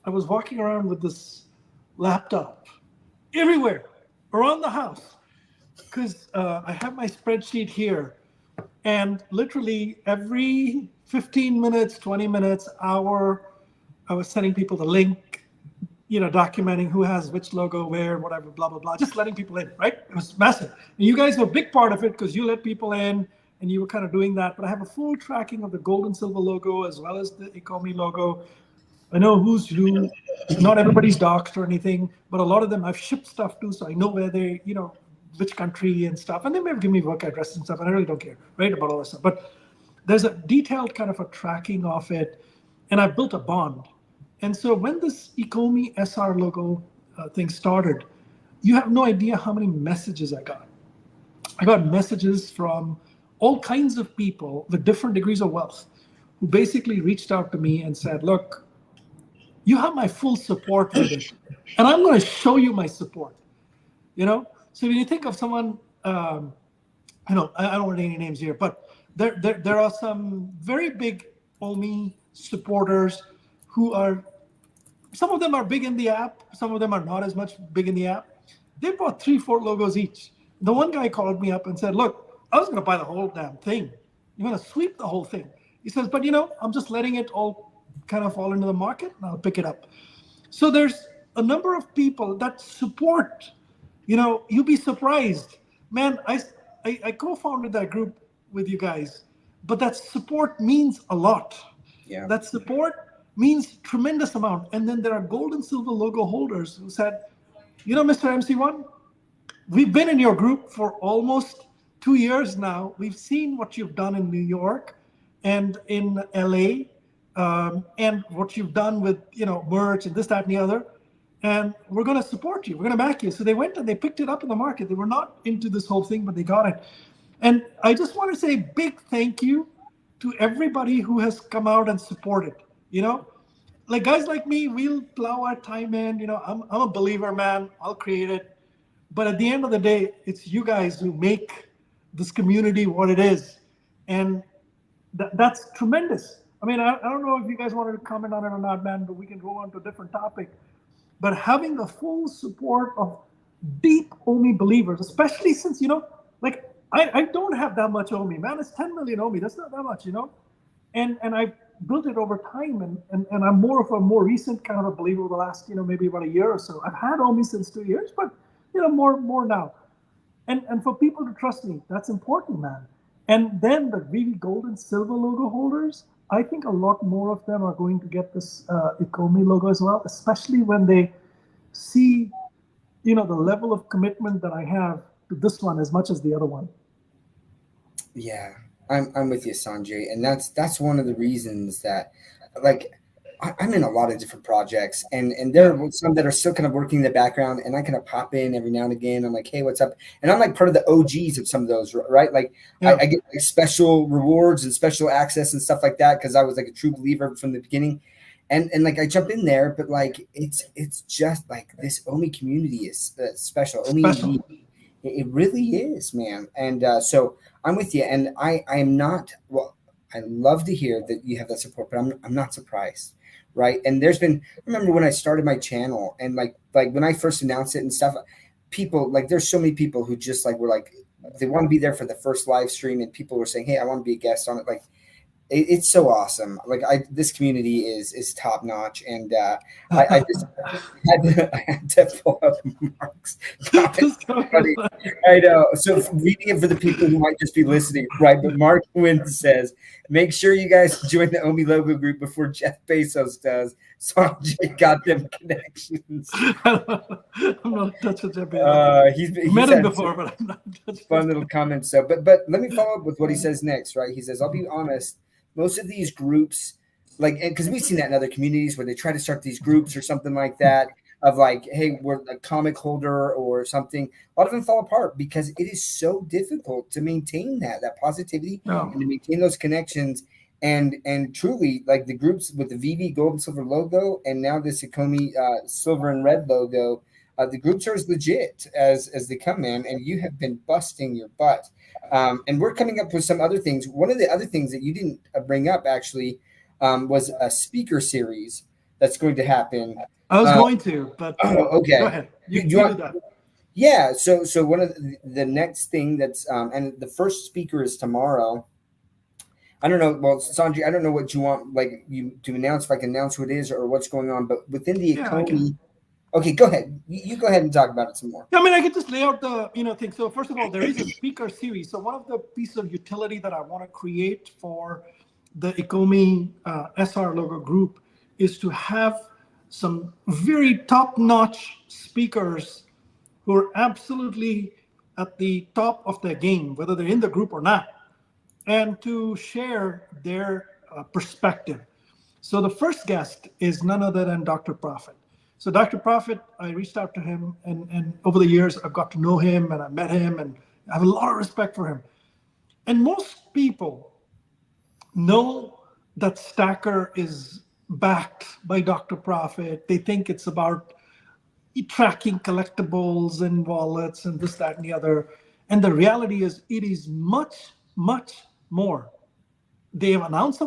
I was walking around with this laptop everywhere around the house because I have my spreadsheet here. And literally every 15 minutes, 20 minutes, hour, I was sending people the link, documenting who has which logo where, whatever, blah, blah, blah, just letting people in, right? It was massive. And you guys were a big part of it because you let people in and you were kind of doing that. But I have a full tracking of the gold and silver logo as well as the Ecomi logo. I know who's who. Not everybody's doxed or anything, but a lot of them I've shipped stuff to, so I know where they, which country and stuff, and they may have given me work address and stuff, and I really don't care, right, about all this stuff. But there's a detailed kind of a tracking of it, and I built a bond. And so when this Ecomi SR logo thing started, you have no idea how many messages I got. I got messages from all kinds of people with different degrees of wealth who basically reached out to me and said, look, you have my full support with it, and I'm going to show you my support, So when you think of someone, I don't want any names here, but there are some very big OMI supporters who are, some of them are big in the app, some of them are not as much big in the app. They bought 3-4 logos each. The one guy called me up and said, look, I was going to buy the whole damn thing. You're going to sweep the whole thing. He says, but I'm just letting it all kind of fall into the market and I'll pick it up. So there's a number of people that support. You'll be surprised. Man, I co-founded that group with you guys, but that support means a lot. Yeah. That support means tremendous amount. And then there are gold and silver logo holders who said, MrMC1, we've been in your group for almost 2 years now. We've seen what you've done in New York and in LA, and what you've done with, merch and this, that, and the other. And we're going to support you. We're going to back you. So they went and they picked it up in the market. They were not into this whole thing, but they got it. And I just want to say a big thank you to everybody who has come out and supported. Like guys like me, we'll plow our time in. I'm a believer, man. I'll create it. But at the end of the day, it's you guys who make this community what it is. And that's tremendous. I mean, I don't know if you guys wanted to comment on it or not, man, but we can go on to a different topic. But having the full support of deep OMI believers, especially since, I don't have that much OMI, man. It's 10 million OMI. That's not that much, And I built it over time, and I'm more of a more recent kind of a believer over the last, maybe about a year or so. I've had OMI since 2 years, but, more now. And for people to trust me, that's important, man. And then the VV Gold and Silver logo holders, I think a lot more of them are going to get this Ecomi logo as well, especially when they see, the level of commitment that I have to this one as much as the other one. Yeah, I'm with you, Sanjay, and that's one of the reasons that, like, I'm in a lot of different projects, and there are some that are still kind of working in the background, and I kind of pop in every now and again. I'm like, hey, what's up? And I'm like part of the OGs of some of those, right? Like, I get like special rewards and special access and stuff like that because I was like a true believer from the beginning. And like I jump in there, but like it's just like this OMI community is special. OMI, it really is, man. And so I'm with you, and I am not. Well, I love to hear that you have that support, but I'm not surprised. Right. And I remember when I started my channel and like when I first announced it and stuff, people like, there's so many people who just like, were like, they want to be there for the first live stream, and people were saying, hey, I want to be a guest on it. Like, it's so awesome. Like this community is top notch. And I just had to pull up Mark's comments. I know. So reading it for the people who might just be listening, right? But Mark Wynn says, make sure you guys join the OMI logo group before Jeff Bezos does. Sanjay got them connections. I'm not touching Jeff Bezos. He's met him before, but I'm not touching. Fun little comments. So, but let me follow up with what he says next, right? He says, I'll be honest. Most of these groups, like, because we've seen that in other communities where they try to start these groups or something like that of like, hey, we're a comic holder or something. A lot of them fall apart because it is so difficult to maintain that positivity and to maintain those connections. And truly, like the groups with the VV Gold and Silver logo and now this Ecomi Silver and Red logo, the groups are as legit as they come in, and you have been busting your butt. And we're coming up with some other things. One of the other things that you didn't bring up actually was a speaker series that's going to happen. I was going to, but okay. Go ahead. You do that. Yeah. So one of the next thing that's and the first speaker is tomorrow. I don't know. Well, Sanjay, I don't know what you want like you to announce. If I can announce who it is or what's going on, but within the Ecomi. Okay, go ahead. You go ahead and talk about it some more. I mean, I can just lay out the thing. So first of all, there is a speaker series. So one of the pieces of utility that I want to create for the Ecomi SR logo group is to have some very top-notch speakers who are absolutely at the top of their game, whether they're in the group or not, and to share their perspective. So the first guest is none other than Dr. Prophet. So Dr. Prophet, I reached out to him, and over the years, I've got to know him, and I met him, and I have a lot of respect for him. And most people know that Stacker is backed by Dr. Prophet. They think it's about tracking collectibles and wallets and this, that, and the other. And the reality is it is much, much more. They have announced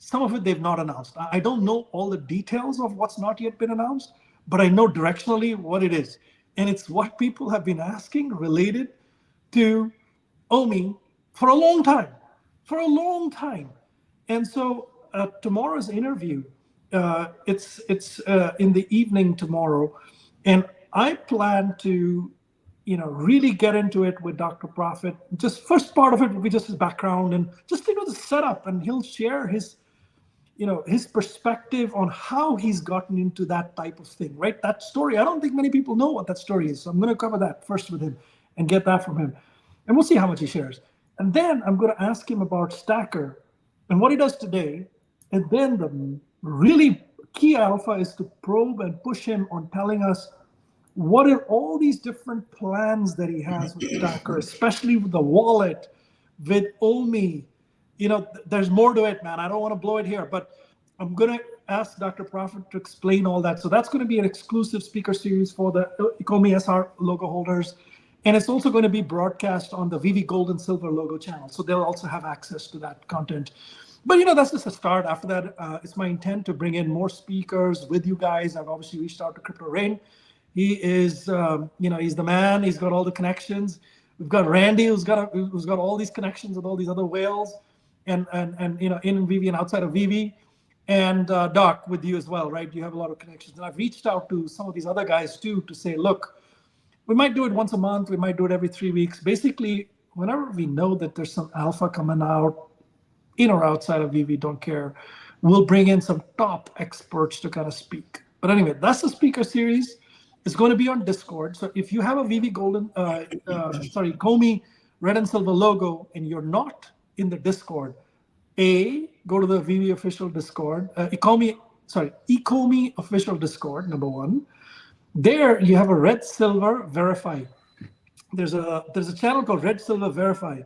some of it they've not announced. I don't know all the details of what's not yet been announced, but I know directionally what it is. And it's what people have been asking related to OMI for a long time. And so tomorrow's interview, it's in the evening tomorrow. And I plan to, really get into it with Dr. Prophet. Just first part of it will be just his background and just, the setup, and he'll share his perspective on how he's gotten into that type of thing, right? That story, I don't think many people know what that story is. So I'm going to cover that first with him and get that from him. And we'll see how much he shares. And then I'm going to ask him about Stacker and what he does today. And then the really key alpha is to probe and push him on telling us what are all these different plans that he has with Stacker, especially with the wallet, with OMI. There's more to it, man. I don't want to blow it here, but I'm going to ask Dr. Prophet to explain all that. So that's going to be an exclusive speaker series for the Ecomi SR logo holders. And it's also going to be broadcast on the VV Gold and Silver logo channel. So they'll also have access to that content. But, that's just a start. After that, it's my intent to bring in more speakers with you guys. I've obviously reached out to Crypto Rain. He is, he's the man. He's got all the connections. We've got Randy, who's got all these connections with all these other whales. And in VV and outside of VV, and Doc with you as well, right? You have a lot of connections. And I've reached out to some of these other guys too to say, look, we might do it once a month. We might do it every 3 weeks. Basically, whenever we know that there's some alpha coming out, in or outside of VV, don't care, we'll bring in some top experts to kind of speak. But anyway, that's the speaker series. It's going to be on Discord. So if you have a VV Ecomi red and silver logo and you're not in the Discord, go to the VV official Discord, Ecomi official Discord, number one. There you have a red silver verify. There's a channel called Red Silver Verify.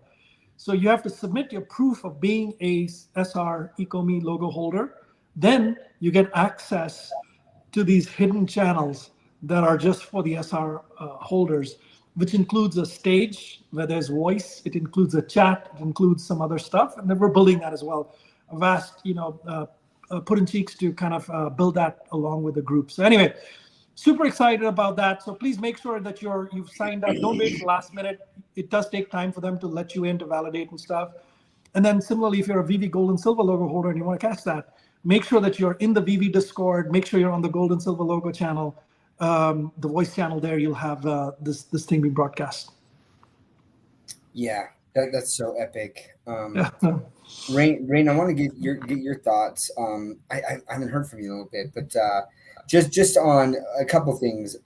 So you have to submit your proof of being a SR Ecomi logo holder. Then you get access to these hidden channels that are just for the SR holders, which includes a stage where there's voice. It includes a chat. It includes some other stuff. And then we're building that as well. I've asked, Puddin' Cheeks to kind of build that along with the group. So anyway, super excited about that. So please make sure that you've signed up. Don't wait for last minute. It does take time for them to let you in to validate and stuff. And then similarly, if you're a VV Gold and Silver logo holder and you want to catch that, make sure that you're in the VV Discord. Make sure you're on the Gold and Silver logo channel, the voice channel there. You'll have this thing being broadcast. Yeah, that's so epic. Rain, I want to get your thoughts. I haven't heard from you in a little bit, but just on a couple things.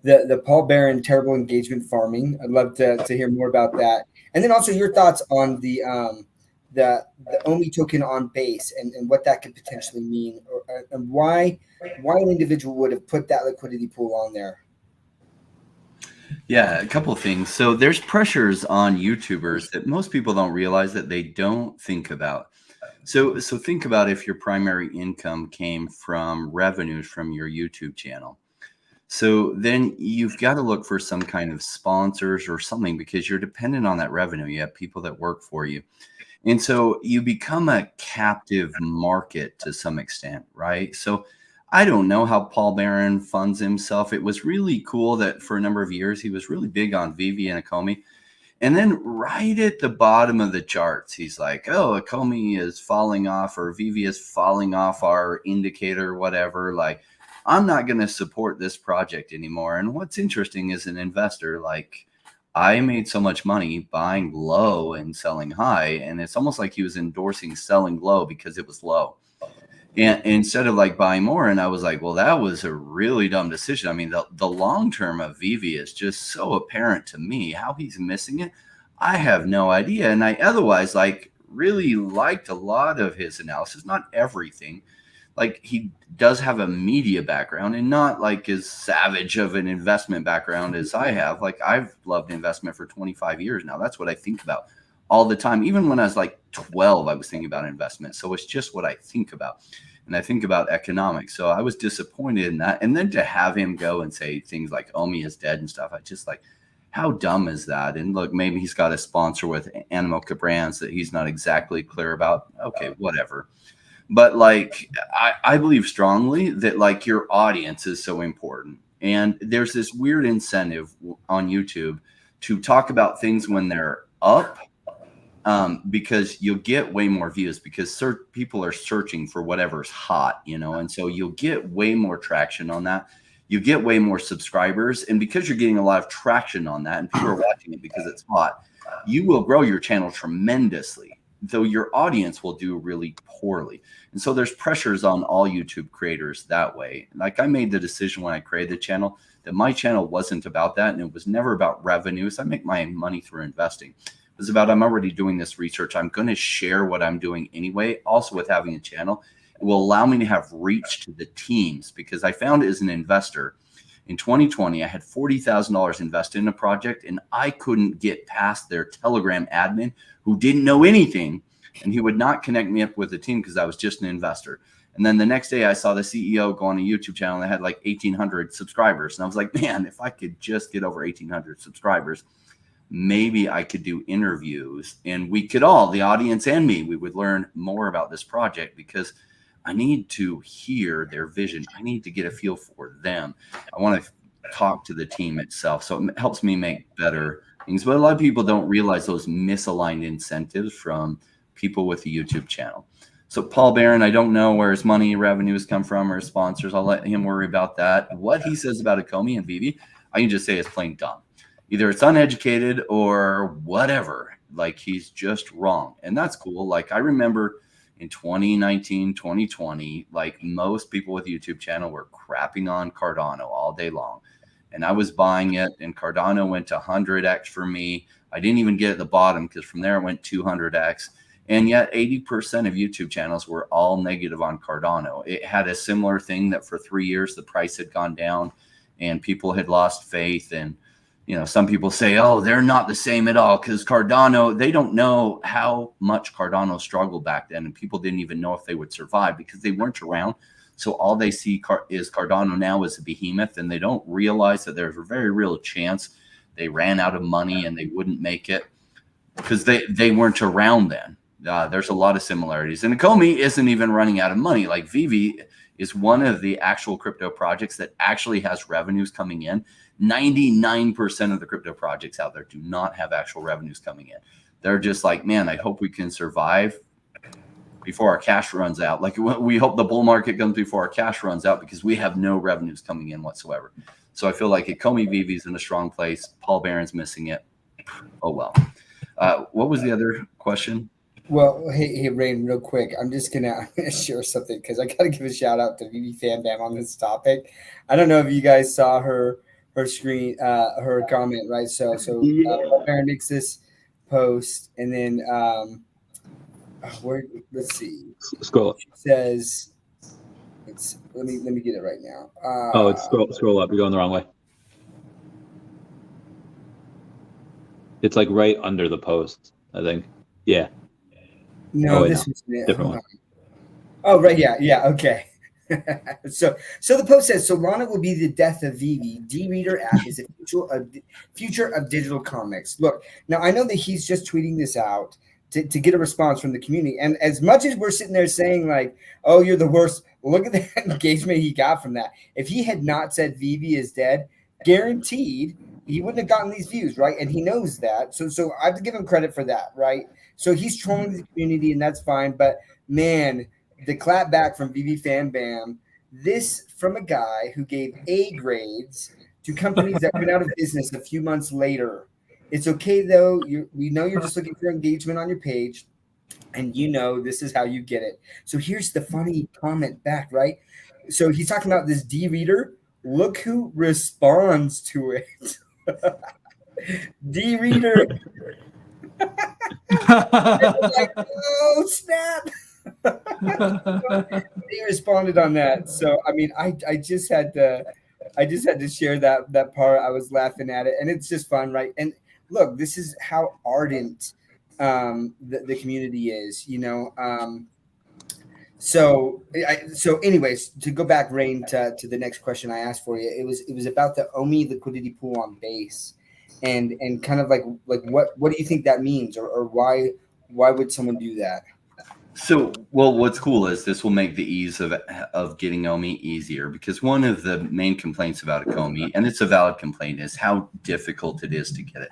The Paul Barron terrible engagement farming. I'd love to hear more about that, and then also your thoughts on the OMI token on base and what that could potentially mean, and why an individual would have put that liquidity pool on there. Yeah, a couple of things. So there's pressures on YouTubers that most people don't realize that they don't think about. So think about if your primary income came from revenues from your YouTube channel. So then you've got to look for some kind of sponsors or something because you're dependent on that revenue. You have people that work for you. And so you become a captive market to some extent, right? So I don't know how Paul Barron funds himself. It was really cool that for a number of years, he was really big on VV and Ecomi. And then right at the bottom of the charts, he's like, oh, Ecomi is falling off or VV is falling off our indicator, whatever. Like, I'm not going to support this project anymore. And what's interesting is an investor, like I made so much money buying low and selling high. And it's almost like he was endorsing selling low because it was low. And instead of like buying more, and I was like, well, that was a really dumb decision. I mean, the long term of VV is just so apparent to me. How he's missing it, I have no idea. And I otherwise like really liked a lot of his analysis, not everything. Like he does have a media background and not like as savage of an investment background as I have. Like I've loved investment for 25 years now. That's what I think about all the time. Even when I was like 12, I was thinking about investment. So it's just what I think about. And I think about economics. So I was disappointed in that. And then to have him go and say things like OMI is dead and stuff, I just like, how dumb is that? And look, maybe he's got a sponsor with Animoca brands that he's not exactly clear about. Okay, whatever. But like, I believe strongly that like your audience is so important. And there's this weird incentive on YouTube to talk about things when they're up. Because you'll get way more views because people are searching for whatever's hot, and so you'll get way more traction on that. You get way more subscribers. And because you're getting a lot of traction on that and people are watching it because it's hot, you will grow your channel tremendously, though your audience will do really poorly. And so there's pressures on all YouTube creators that way. Like I made the decision when I created the channel that my channel wasn't about that. And it was never about revenues. I make my money through investing. Is about I'm already doing this research. I'm going to share what I'm doing anyway. Also with having a channel, it will allow me to have reach to the teams because I found as an investor in 2020, I had $40,000 invested in a project and I couldn't get past their Telegram admin who didn't know anything. And he would not connect me up with the team because I was just an investor. And then the next day I saw the CEO go on a YouTube channel that had like 1,800 subscribers. And I was like, man, if I could just get over 1,800 subscribers, maybe I could do interviews and we could all, the audience and me, we would learn more about this project because I need to hear their vision. I need to get a feel for them. I want to talk to the team itself. So it helps me make better things. But a lot of people don't realize those misaligned incentives from people with a YouTube channel. So Paul Barron, I don't know where his money revenues come from or his sponsors. I'll let him worry about that. What he says about Ecomi and VV, I can just say it's plain dumb. either it's uneducated or whatever. Like he's just wrong. And that's cool. Like I remember in 2019, 2020, like most people with a YouTube channel were crapping on Cardano all day long. And I was buying it, and Cardano went to 100x for me. I didn't even get at the bottom because from there it went 200x. And yet 80% of YouTube channels were all negative on Cardano. It had a similar thing that for 3 years, the price had gone down and people had lost faith. And, you know, some people say, oh, they're not the same at all because Cardano, they don't know how much Cardano struggled back then. And people didn't even know if they would survive because they weren't around. So all they see is Cardano now as a behemoth, and they don't realize that there's a very real chance they ran out of money and they wouldn't make it because they weren't around then. There's a lot of similarities. And Ecomi isn't even running out of money. Like Vivi is one of the actual crypto projects that actually has revenues coming in. 99% of the crypto projects out there do not have actual revenues coming in. They're just like, man, I hope we can survive before our cash runs out. Like we hope the bull market comes before our cash runs out because we have no revenues coming in whatsoever. So I feel like Ecomi Vivi's in a strong place. Paul Barron's missing it. Oh, well. What was the other question? Well, hey, Rain, real quick. I'm gonna share something because I gotta give a shout out to Vivi Fan Bam on this topic. I don't know if you guys saw her screen, her comment, right? So Paul Barron makes this post, and then let's see. Scroll up. She says, let me get it right now. It's scroll up. You're going the wrong way. It's like right under the post, I think. Yeah. No, this was different one. Oh, right. Yeah. Okay. So the post says Solana will be the death of Vivi. D-Reader app is the future of digital comics. Look, now I know that he's just tweeting this out to get a response from the community. And as much as we're sitting there saying like, oh, you're the worst, look at the engagement he got from that. If he had not said Vivi is dead, guaranteed he wouldn't have gotten these views, right? And he knows that. So I have to give him credit for that, right? So he's trolling the community, and that's fine. But man, the clap back from Vivi Fan Bam, this from a guy who gave A grades to companies that went out of business a few months later. It's okay though. We know you're just looking for engagement on your page, and you know this is how you get it. So here's the funny comment back, right? So he's talking about this D-Reader. Look who responds to it. D-Reader. Like, oh snap. He responded on that. So I mean, I just had to share that part. I was laughing at it, and it's just fun, right? And look, this is how ardent the community is, you know. So anyways, to go back, Rain, to the next question I asked for you, it was about the OMI liquidity pool on base, and kind of like what do you think that means, or why would someone do that? So, well, what's cool is this will make the ease of getting OMI easier, because one of the main complaints about Ecomi, and it's a valid complaint, is how difficult it is to get it.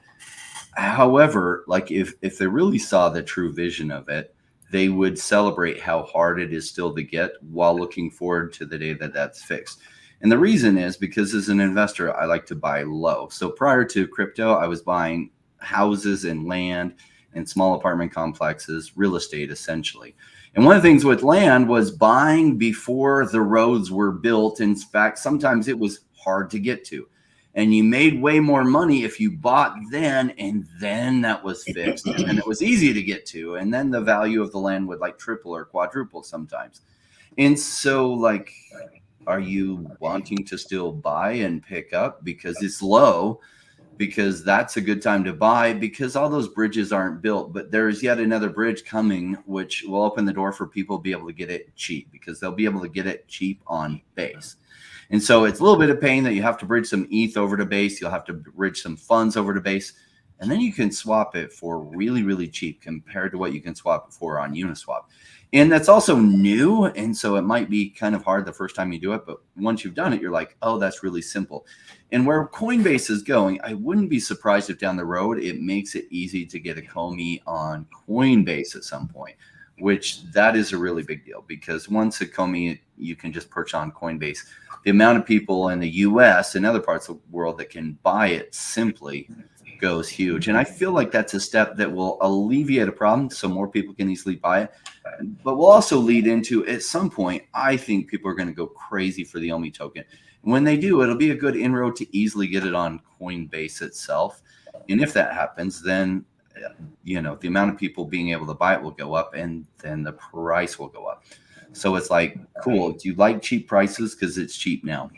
However, like if they really saw the true vision of it, they would celebrate how hard it is still to get while looking forward to the day that that's fixed. And the reason is because as an investor, I like to buy low. So prior to crypto, I was buying houses and land and small apartment complexes, real estate essentially. And one of the things with land was buying before the roads were built. In fact, sometimes it was hard to get to. And you made way more money if you bought then, and then that was fixed. And it was easy to get to. And then the value of the land would like triple or quadruple sometimes. And so like, are you wanting to still buy and pick up because it's low? Because that's a good time to buy, because all those bridges aren't built, but there's yet another bridge coming, which will open the door for people to be able to get it cheap, because they'll be able to get it cheap on base. And so it's a little bit of pain that you have to bridge some ETH over to base. You'll have to bridge some funds over to base, and then you can swap it for really, really cheap compared to what you can swap it for on Uniswap. And that's also new. And so it might be kind of hard the first time you do it, but once you've done it, you're like, oh, that's really simple. And where Coinbase is going, I wouldn't be surprised if down the road, it makes it easy to get Ecomi on Coinbase at some point. which that is a really big deal, because once Ecomi you can just perch on Coinbase, the amount of people in the US and other parts of the world that can buy it simply goes huge. And I feel like that's a step that will alleviate a problem so more people can easily buy it, but will also lead into, at some point, I think people are going to go crazy for the OMI token. And when they do, it'll be a good inroad to easily get it on Coinbase itself. And if that happens, then the amount of people being able to buy it will go up, and then the price will go up. So it's like, cool. Do you like cheap prices? Because it's cheap now.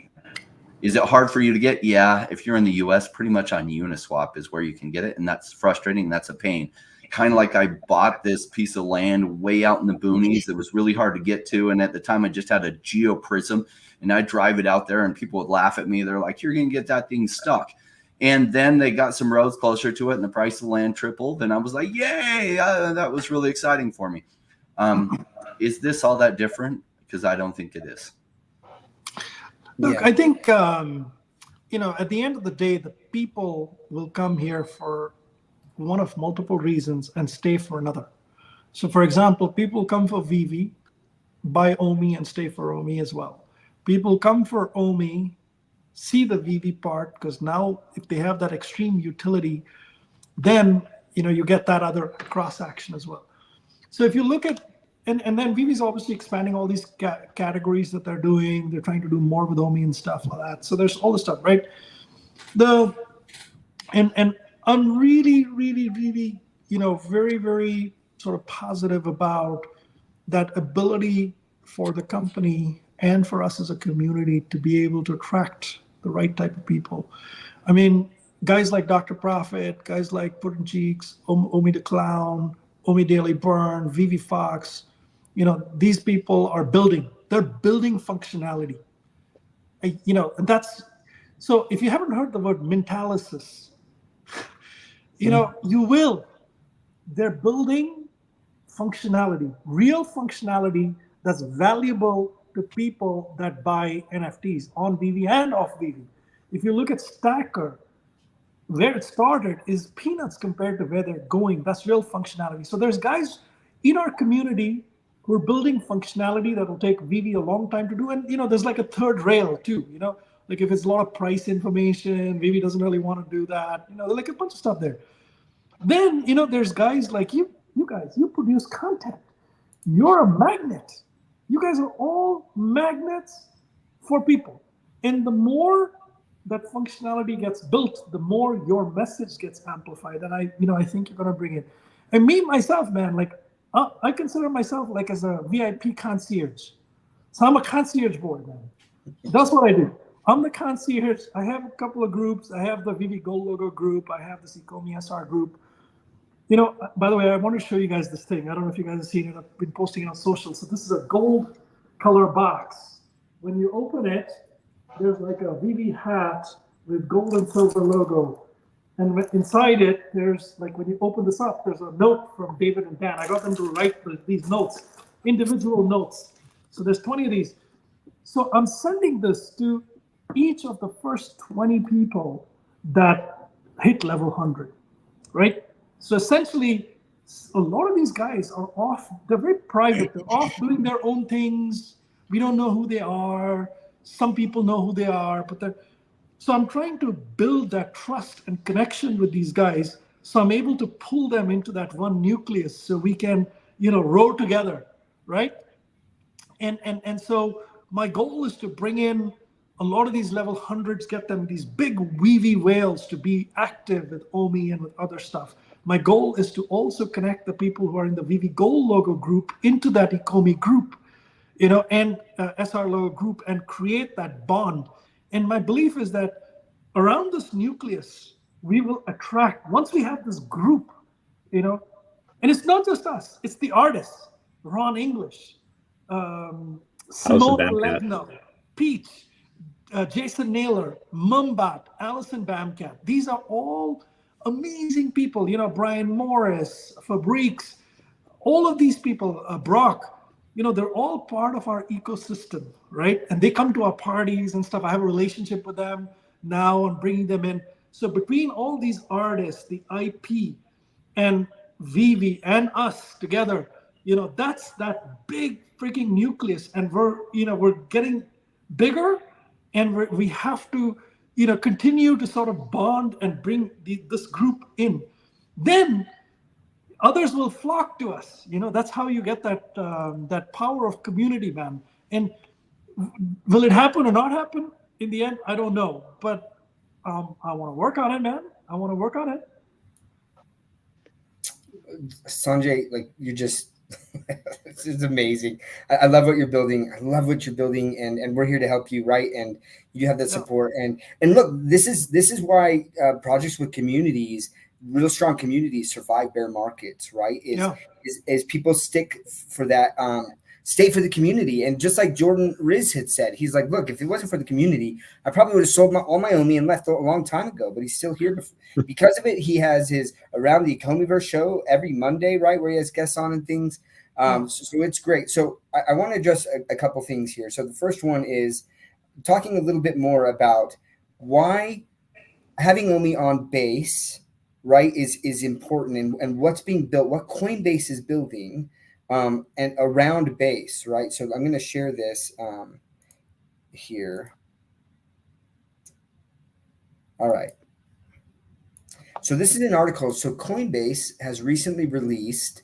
Is it hard for you to get? Yeah. If you're in the US, pretty much on Uniswap is where you can get it. And that's frustrating. That's a pain. Kind of like I bought this piece of land way out in the boonies that was really hard to get to. And at the time I just had a GeoPrism, and I drive it out there and people would laugh at me. They're like, you're going to get that thing stuck. And then they got some roads closer to it and the price of the land tripled. And I was like, yay, that was really exciting for me. Is this all that different? Because I don't think it is. Look, I think, at the end of the day, the people will come here for one of multiple reasons and stay for another. So, for example, people come for VV, buy OMI, and stay for OMI as well. People come for OMI, see the VV part, because now if they have that extreme utility, then you get that other cross action as well. So if you look at, and then VV is obviously expanding all these categories that they're doing. They're trying to do more with OMI and stuff like that. So there's all the stuff, right? And I'm really, really, really, very, very sort of positive about that ability for the company and for us as a community to be able to attract the right type of people. I mean, guys like Dr. Profit, guys like Puddin' Cheeks, Omi the Clown, Omi Daily Burn, Vivi Fox, these people are they're building functionality. And that's, so if you haven't heard the word Mentalysis, you will. They're building functionality, real functionality that's valuable to people that buy NFTs on VV and off VV. If you look at Stacker, where it started is peanuts compared to where they're going. That's real functionality. So there's guys in our community who are building functionality that will take VV a long time to do. And, there's like a third rail too, like if it's a lot of price information, VV doesn't really want to do that. Like a bunch of stuff there. Then, there's guys like you guys, you produce content. You're a magnet. You guys are all magnets for people. And the more that functionality gets built, the more your message gets amplified. And I think you're going to bring it. And me, myself, man, like I consider myself like as a VIP concierge. So I'm a concierge board, man. That's what I do. I'm the concierge. I have a couple of groups. I have the VV Gold Logo group. I have the Ecomi SR group. By the way, I want to show you guys this thing. I don't know if you guys have seen it. I've been posting it on social. So this is a gold color box. When you open it, there's like a VV hat with gold and silver logo. And inside it, there's like, when you open this up, there's a note from David and Dan. I got them to write these notes, individual notes. So there's 20 of these. So I'm sending this to each of the first 20 people that hit level 100, right? So essentially, a lot of these guys are off. They're very private. They're off doing their own things. We don't know who they are. Some people know who they are, but so I'm trying to build that trust and connection with these guys. So I'm able to pull them into that one nucleus so we can, row together, right? And so my goal is to bring in a lot of these level 100s, get them these big weavy whales to be active with OMI and with other stuff. My goal is to also connect the people who are in the VV Gold Logo group into that Ecomi group, and SR Logo group, and create that bond. And my belief is that around this nucleus, we will attract, once we have this group, and it's not just us, it's the artists, Ron English, Simone Legno, Peach, Jason Naylor, Mumbat, Allison Bamcat. These are all amazing people, Brian Morris, Fabriques, all of these people, Brock, they're all part of our ecosystem, right? And they come to our parties and stuff. I have a relationship with them now and bringing them in. So between all these artists, the IP, and Vivi and us together, That's that big freaking nucleus, and we're getting bigger, and we have to continue to sort of bond and bring this group in. Then others will flock to us. That's how you get that power of community, man. And will it happen or not happen in the end? I don't know, but I want to work on it, man. I want to work on it. Sanjay, like, you're just this is amazing. I love what you're building. I love what you're building, and we're here to help you, right? And you have that support. And look, this is why projects with communities, real strong communities, survive bear markets, right? Is people stick for that, stay for the community. And just like Jordan Riz had said, he's like, look, if it wasn't for the community, I probably would have sold all my OMI and left a long time ago. But he's still here because of it. He has his Around the Ecomiverse show every Monday, right, where he has guests on and things. So it's great. So I want to address a couple things here. So the first one is talking a little bit more about why having OMI on base, right, is important, and what's being built, what Coinbase is building, and around base, right? So I'm going to share this here. All right. So this is an article. So Coinbase has recently released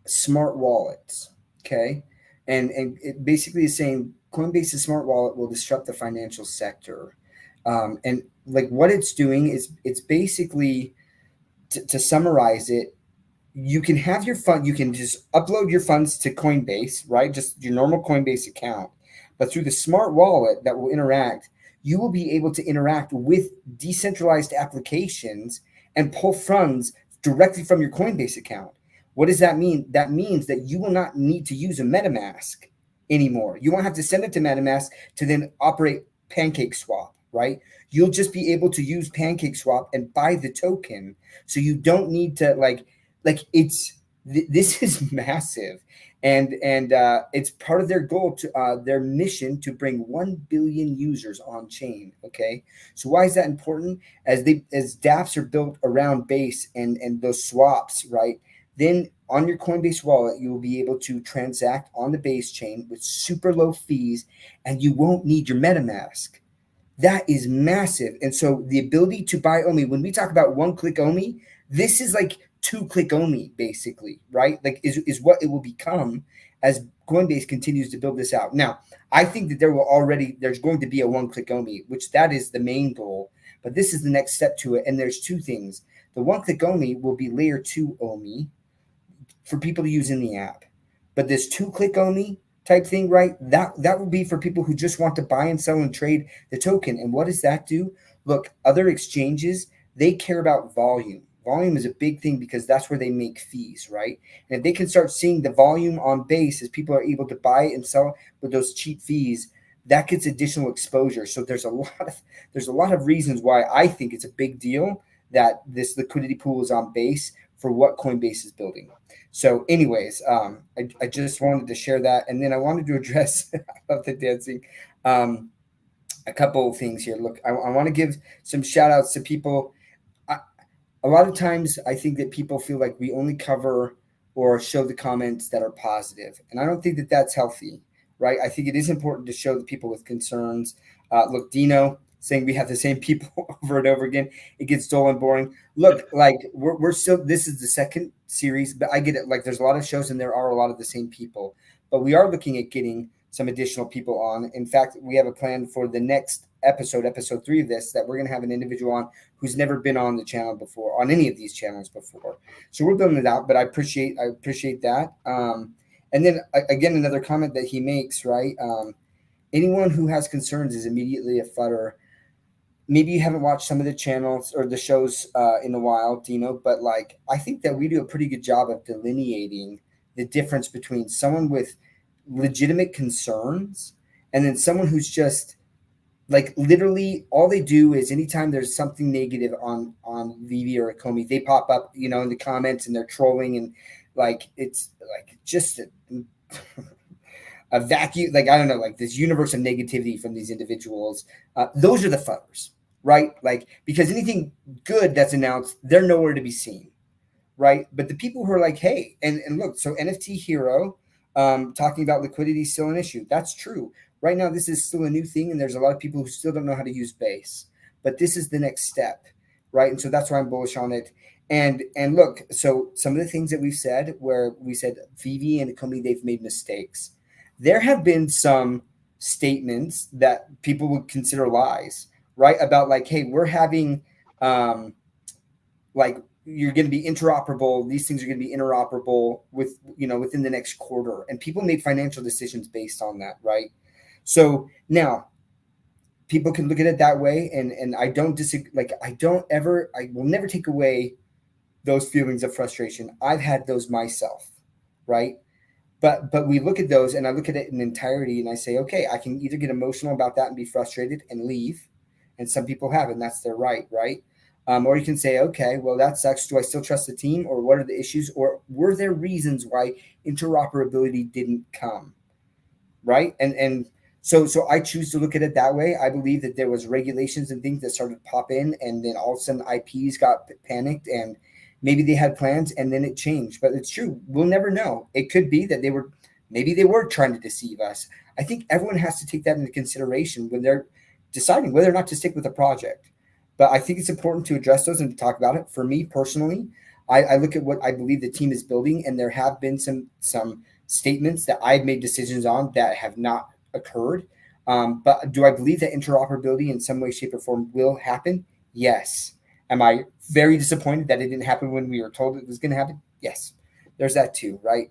smart wallets, okay? And it basically is saying Coinbase's smart wallet will disrupt the financial sector. And like what it's doing is it's basically, to summarize it, you can have your fund, you can just upload your funds to Coinbase, right? Just your normal Coinbase account. But through the smart wallet that will interact, you will be able to interact with decentralized applications and pull funds directly from your Coinbase account. What does that mean? That means that you will not need to use a MetaMask anymore. You won't have to send it to MetaMask to then operate PancakeSwap, right? You'll just be able to use PancakeSwap and buy the token. So you don't need to this is massive. And it's part of their goal to their mission to bring 1 billion users on chain. Okay. So why is that important? As dApps are built around base and those swaps, right? Then on your Coinbase wallet, you will be able to transact on the base chain with super low fees, and you won't need your MetaMask. That is massive. And so the ability to buy OMI, when we talk about one-click OMI, this is like two-click OMI, basically, right? Like is what it will become as Coinbase continues to build this out. Now, I think that there's going to be a one-click OMI, which that is the main goal. But this is the next step to it. And there's two things. The one-click OMI will be layer 2 OMI for people to use in the app. But this two-click OMI type thing, right? That will be for people who just want to buy and sell and trade the token. And what does that do? Look, other exchanges, they care about volume. Volume is a big thing because that's where they make fees, right? And if they can start seeing the volume on base as people are able to buy and sell with those cheap fees, that gets additional exposure. So there's a lot of reasons why I think it's a big deal that this liquidity pool is on base for what Coinbase is building. So anyways, I just wanted to share that. And then I wanted to address of the dancing, a couple of things here. Look, I want to give some shout outs to people. A lot of times I think that people feel like we only cover or show the comments that are positive. And I don't think that that's healthy, right? I think it is important to show the people with concerns. Look, Dino saying we have the same people over and over again. It gets dull and boring. Look, like we're still, this is the second series, but I get it. Like there's a lot of shows and there are a lot of the same people, but we are looking at getting some additional people on. In fact, we have a plan for the next episode 3 of this, that we're going to have an individual on who's never been on the channel before, on any of these channels before. So we're building it out, but I appreciate that. And then again, another comment that he makes, right? Anyone who has concerns is immediately a fudder. Maybe you haven't watched some of the channels or the shows in a while, Dino, but like, I think that we do a pretty good job of delineating the difference between someone with legitimate concerns and then someone who's just like literally all they do is anytime there's something negative on VV or Ecomi, they pop up, in the comments and they're trolling, and like it's like just a vacuum, like I don't know, like this universe of negativity from these individuals. Those are the fuckers, right? Like, because anything good that's announced, they're nowhere to be seen, right? But the people who are like, hey, and look, so NFT Hero talking about liquidity is still an issue. That's true. Right now, this is still a new thing, and there's a lot of people who still don't know how to use Base. But this is the next step, right? And so that's why I'm bullish on it. And look, so some of the things that we've said, where we said Vivi and Ecomi, they've made mistakes. There have been some statements that people would consider lies, right? About like, hey, we're having like, you're going to be interoperable. These things are going to be interoperable with, within the next quarter. And people made financial decisions based on that, right? So now people can look at it that way. And I don't disagree. Like, I will never take away those feelings of frustration. I've had those myself, right? But we look at those, and I look at it in entirety, and I say, okay, I can either get emotional about that and be frustrated and leave. And some people have, and that's their right? Or you can say, okay, well, that sucks. Do I still trust the team, or what are the issues, or were there reasons why interoperability didn't come, right? And so I choose to look at it that way. I believe that there was regulations and things that started to pop in, and then all of a sudden IPs got panicked, and maybe they had plans, and then it changed. But it's true. We'll never know. It could be that maybe they were trying to deceive us. I think everyone has to take that into consideration when they're deciding whether or not to stick with a project. But I think it's important to address those and to talk about it. For me personally, I look at what I believe the team is building, and there have been some statements that I've made decisions on that have not occurred. But do I believe that interoperability in some way, shape, or form will happen? Yes. Am I very disappointed that it didn't happen when we were told it was going to happen? Yes. There's that too, right?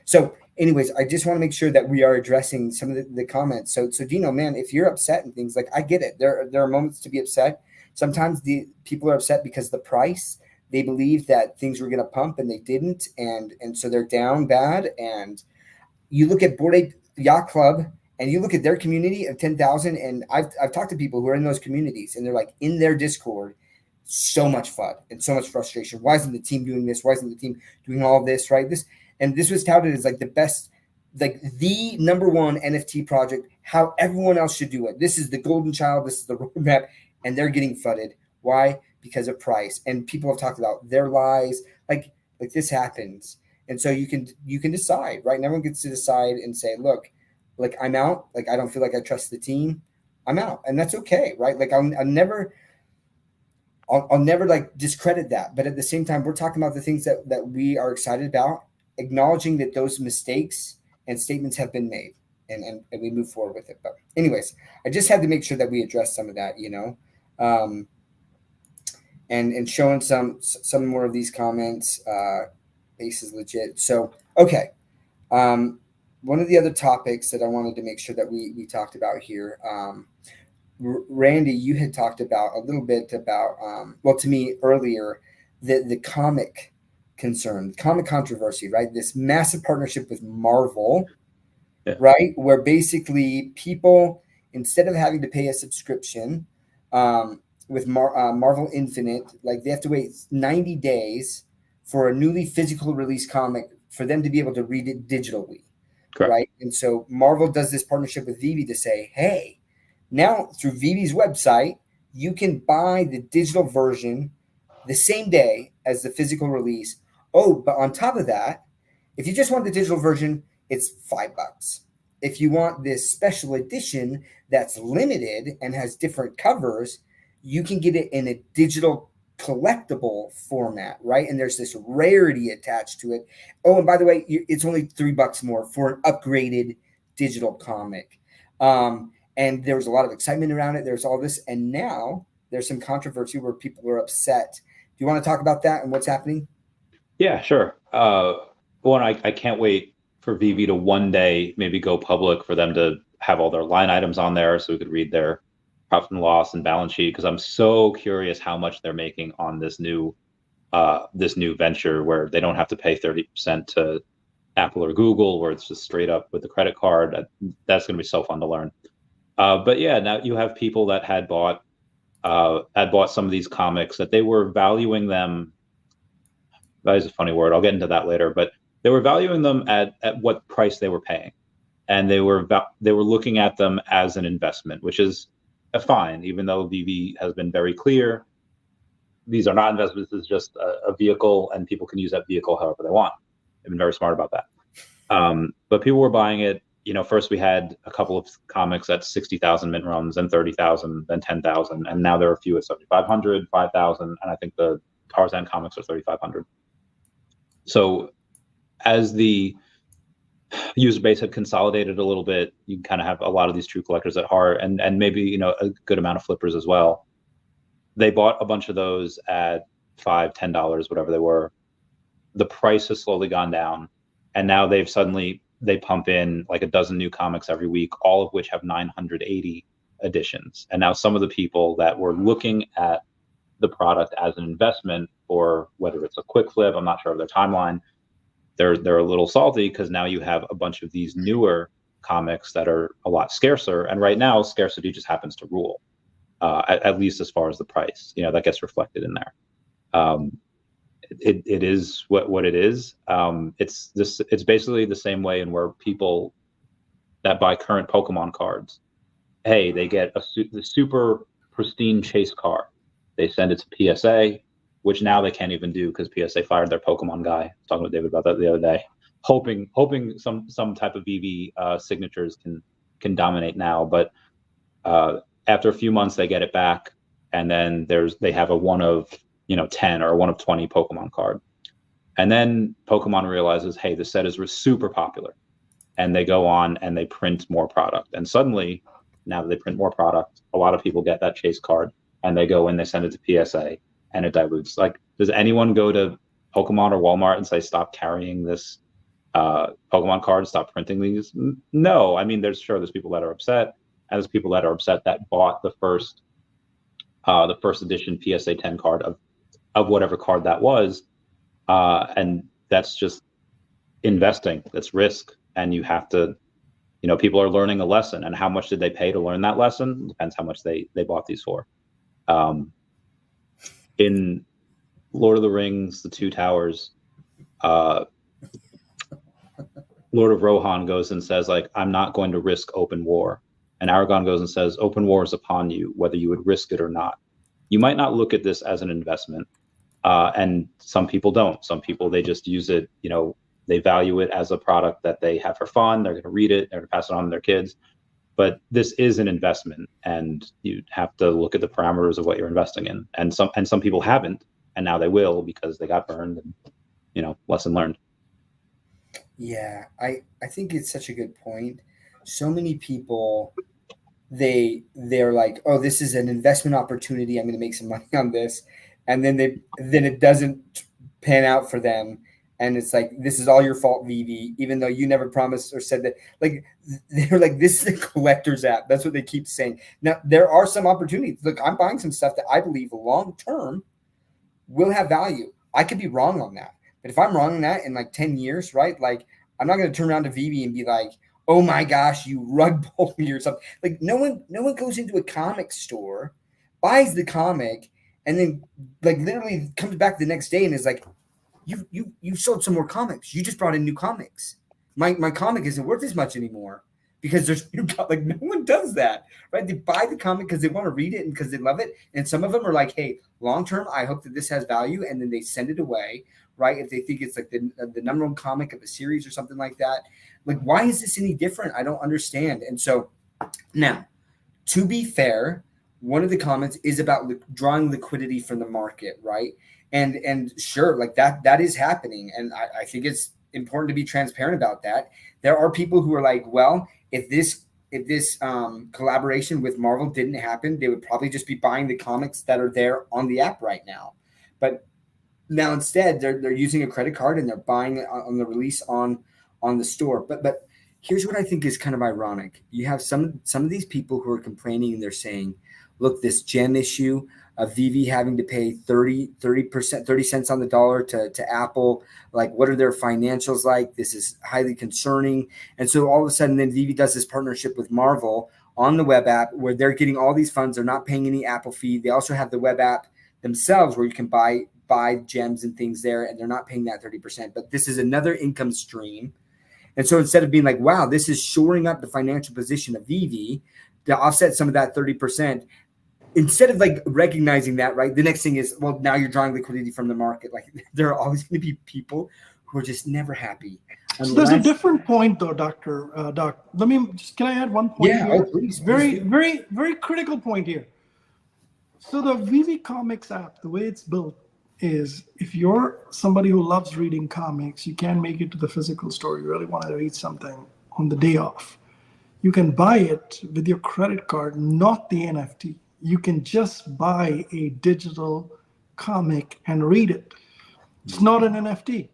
So anyways, I just want to make sure that we are addressing some of the comments. So Dino, man, if you're upset and things, like, I get it. There are moments to be upset. Sometimes the people are upset because the price, they believe that things were going to pump and they didn't. And so they're down bad. And you look at Bored Ape Yacht Club, and you look at their community of 10,000. And I've talked to people who are in those communities, and they're like, in their Discord, so much FUD and so much frustration. Why isn't the team doing this? Why isn't the team doing all of this, right? This was touted as like the best, like the number one NFT project, how everyone else should do it. This is the golden child. This is the roadmap, and they're getting FUDed. Why? Because of price. And people have talked about their lies. Like this happens. And so you can decide, right? And everyone gets to decide and say, look, like, I'm out. Like, I don't feel like I trust the team. I'm out. And that's okay, right? Like, I'll never like discredit that. But at the same time, we're talking about the things that we are excited about, acknowledging that those mistakes and statements have been made, and we move forward with it. But anyways, I just had to make sure that we address some of that, and showing some more of these comments. Base is legit. So, okay. One of the other topics that I wanted to make sure that we talked about here, Randy, you had talked about a little bit about, well, to me earlier, the comic concern, comic controversy, right? This massive partnership with Marvel, yeah. Right? Where basically people, instead of having to pay a subscription with Marvel Infinite, like, they have to wait 90 days for a newly physical release comic for them to be able to read it digitally. Correct. Right? And so Marvel does this partnership with Vivi to say, hey, now through Vivi's website, you can buy the digital version the same day as the physical release. Oh, but on top of that, if you just want the digital version, it's $5. If you want this special edition that's limited and has different covers, you can get it in a digital collectible format, right? And there's this rarity attached to it. Oh, and by the way, it's only $3 more for an upgraded digital comic. And there was a lot of excitement around it. There's all this. And now there's some controversy where people are upset. Do you want to talk about that and what's happening? Yeah, sure. One, I can't wait for Vivi to one day maybe go public, for them to have all their line items on there so we could read their profit and loss and balance sheet, because I'm so curious how much they're making on this new venture, where they don't have to pay 30% to Apple or Google, where it's just straight up with the credit card. That's going to be so fun to learn. But yeah, now you have people that had bought some of these comics, that they were valuing them. That is a funny word. I'll get into that later, but they were valuing them at what price they were paying, and they were looking at them as an investment, which is fine, even though Vivi has been very clear these are not investments. This is just a vehicle, and people can use that vehicle however they want. They've been very smart about that. But people were buying it. First we had a couple of comics at 60,000 mint runs, then 30,000, then 10,000, and now there are a few at 7,500, 5,000, and I think the Tarzan comics are 3,500. So as the user base had consolidated a little bit, you kind of have a lot of these true collectors at heart, and maybe a good amount of flippers as well. They bought a bunch of those at $5, $10, whatever they were. The price has slowly gone down, and now they pump in like a dozen new comics every week, all of which have 980 editions. And now some of the people that were looking at the product as an investment, or whether it's a quick flip, I'm not sure of their timeline, they're a little salty because now you have a bunch of these newer comics that are a lot scarcer. And right now, scarcity just happens to rule, at least as far as the price. That gets reflected in there. It is what it is. It's basically the same way in where people that buy current Pokemon cards, hey, they get the super pristine chase card. They send it to PSA, which now they can't even do because PSA fired their Pokemon guy. I was talking with David about that the other day, hoping some type of VV signatures can dominate now. But after a few months, they get it back, and then they have a 1 of 10 or a 1 of 20 Pokemon card. And then Pokemon realizes, hey, the set is super popular, and they go on and they print more product. And suddenly, now that they print more product, a lot of people get that chase card, and they go and they send it to PSA, and it dilutes. Like, does anyone go to Pokemon or Walmart and say, stop carrying this Pokemon card, stop printing these? No. I mean, there's people that are upset, and there's people that are upset that bought the first edition PSA 10 card of whatever card that was. And that's just investing. That's risk. And you have to, people are learning a lesson. And how much did they pay to learn that lesson? Depends how much they bought these for. In Lord of the Rings, The Two Towers, Lord of Rohan goes and says, like, I'm not going to risk open war. And Aragorn goes and says, open war is upon you, whether you would risk it or not. You might not look at this as an investment. And some people don't. Some people, they just use it, they value it as a product that they have for fun. They're going to read it. They're going to pass it on to their kids. But this is an investment, and you have to look at the parameters of what you're investing in. And some people haven't, and now they will because they got burned, and, lesson learned. Yeah, I think it's such a good point. So many people, they're like, oh, this is an investment opportunity. I'm going to make some money on this. And then it doesn't pan out for them. And it's like, this is all your fault, VV, even though you never promised or said that. Like, they're like, this is a collector's app. That's what they keep saying. Now, there are some opportunities. Look, I'm buying some stuff that I believe long-term will have value. I could be wrong on that. But if I'm wrong on that in like 10 years, right? Like, I'm not going to turn around to VV and be like, oh my gosh, you rug pulled me or something. Like, no one goes into a comic store, buys the comic, and then like literally comes back the next day and is like, you sold some more comics. You just brought in new comics. My comic isn't worth as much anymore because there's new like no one does that, right? They buy the comic because they want to read it and because they love it. And some of them are like, hey, long term, I hope that this has value, and then they send it away, right? If they think it's like the number one comic of a series or something like that. Like, why is this any different? I don't understand. And so now, to be fair, one of the comments is about drawing liquidity from the market, right? And sure, like that is happening. And I think it's important to be transparent about that. There are people who are like, well, if this collaboration with Marvel didn't happen, they would probably just be buying the comics that are there on the app right now. But now instead, they're using a credit card and they're buying it on the release on the store. But here's what I think is kind of ironic. You have some of these people who are complaining and they're saying, look, this gem issue of VV having to pay 30 cents on the dollar to Apple. Like, what are their financials like? This is highly concerning. And so all of a sudden, then VV does this partnership with Marvel on the web app where they're getting all these funds. They're not paying any Apple fee. They also have the web app themselves where you can buy gems and things there, and they're not paying that 30%. But this is another income stream. And so instead of being like, wow, this is shoring up the financial position of VV to offset some of that 30%, instead of like recognizing that, right, the next thing is, well, now you're drawing liquidity from the market. Like there are always going to be people who are just never happy. So there's a different point though, Doc. Let me just, can I add one point Yeah, here? oh, please, very, please. very, very critical point here. So the VV Comics app, the way it's built is if you're somebody who loves reading comics, you can't make it to the physical store. You really want to read something on the day off. You can buy it with your credit card, not the NFT. You can just buy a digital comic and read it. It's not an NFT.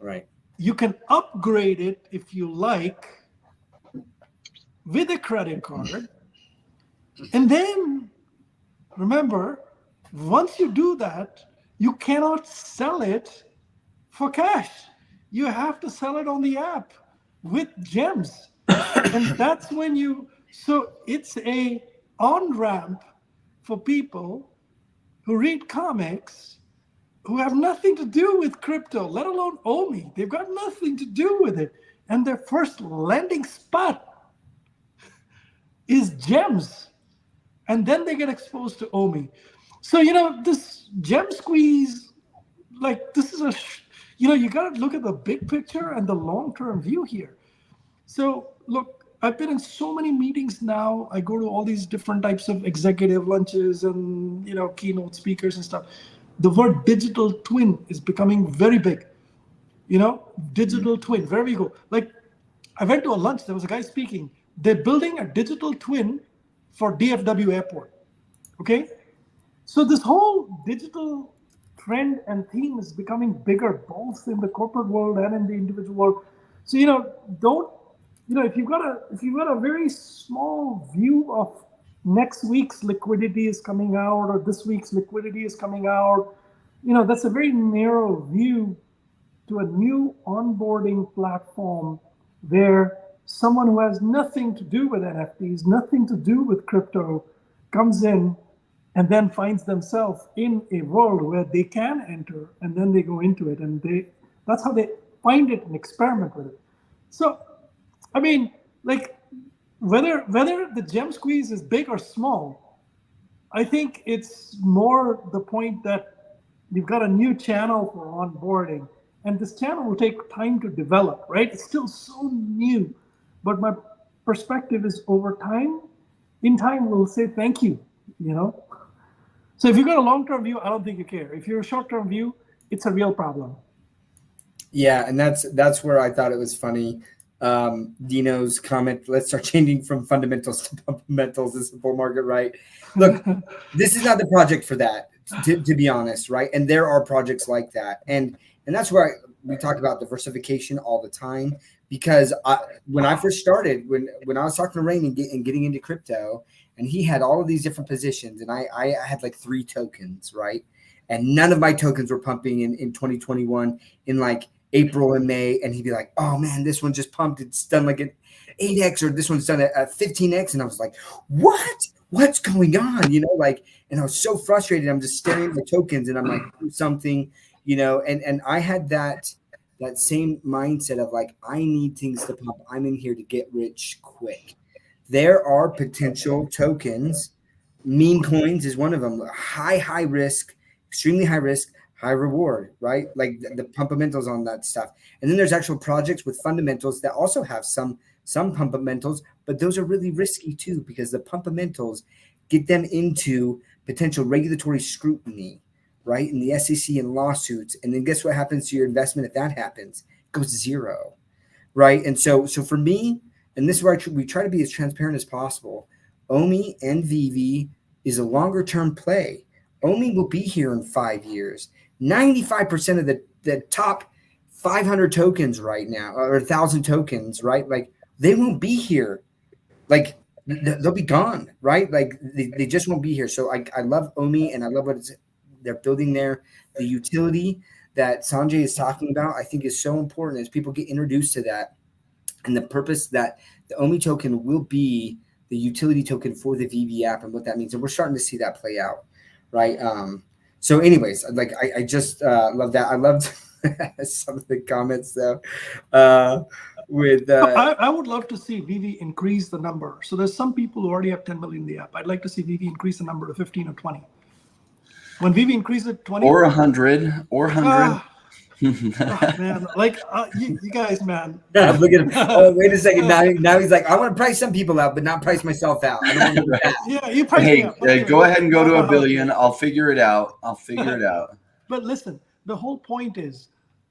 Right. You can upgrade it if you like with a credit card. And then remember, once you do that, you cannot sell it for cash. You have to sell it on the app with gems. And that's when so it's a on-ramp for people who read comics who have nothing to do with crypto, let alone OMI. They've got nothing to do with it. And their first landing spot is gems. And then they get exposed to OMI. So, this gem squeeze, like this is you got to look at the big picture and the long-term view here. So look, I've been in so many meetings now. I go to all these different types of executive lunches and, keynote speakers and stuff. The word digital twin is becoming very big. Digital twin, wherever you go. Like I went to a lunch, there was a guy speaking. They're building a digital twin for DFW airport. Okay. So this whole digital trend and theme is becoming bigger, both in the corporate world and in the individual world. So, if you've got a very small view of next week's liquidity is coming out or this week's liquidity is coming out, that's a very narrow view to a new onboarding platform where someone who has nothing to do with NFTs, nothing to do with crypto, comes in and then finds themselves in a world where they can enter, and then they go into it, and that's how they find it and experiment with it. So, I mean, like whether the gem squeeze is big or small, I think it's more the point that you've got a new channel for onboarding, and this channel will take time to develop, right? It's still so new, but my perspective is over time. In time, we'll say thank you, So if you've got a long-term view, I don't think you care. If you're a short-term view, it's a real problem. Yeah, and that's where I thought it was funny. Dino's comment, let's start changing from fundamentals to fundamentals. It's a bull market, right? Look, this is not the project for that, to be honest, right? And there are projects like that. And that's where we talk about diversification all the time, because when I first started, when I was talking to Rain and getting into crypto, and he had all of these different positions, and I had like 3 tokens, right? And none of my tokens were pumping in 2021 in like April and May, and he'd be like, oh man, this one just pumped, it's done like an 8x, or this one's done a 15x. And I was like, what's going on? And I was so frustrated. I'm just staring at the tokens and I'm like, do something, and I had that same mindset of like, I need things to pump. I'm in here to get rich quick. There are potential tokens. Meme coins is one of them. High risk, extremely high risk, high reward, right? Like the fundamentals on that stuff. And then there's actual projects with fundamentals that also have some fundamentals, but those are really risky too, because the fundamentals get them into potential regulatory scrutiny, right? And the SEC and lawsuits. And then guess what happens to your investment if that happens? It goes zero, right? And so for me, and this is where we try to be as transparent as possible, OMI and VV is a longer term play. OMI will be here in 5 years. 95% of the top 500 tokens right now, or 1,000 tokens, right? Like they won't be here. Like they'll be gone, right? Like they just won't be here. So I love OMI, and I love what they're building there. The utility that Sanjay is talking about, I think, is so important as people get introduced to that. And the purpose that the OMI token will be the utility token for the VV app and what that means. And we're starting to see that play out, right? So anyways, like I just love that. I loved some of the comments though. I would love to see VV increase the number. So there's some people who already have 10 million in the app. I'd like to see VV increase the number to 15 or 20. When VV increases it 20 or 100 or 100. Man, like you guys, man. Look at him. Oh, wait a second. Now he's like, I want to price some people out, but not price myself out. I don't want to do that. Yeah, you price me out. Go ahead and go to $1 billion. I'll figure it out. But listen, the whole point is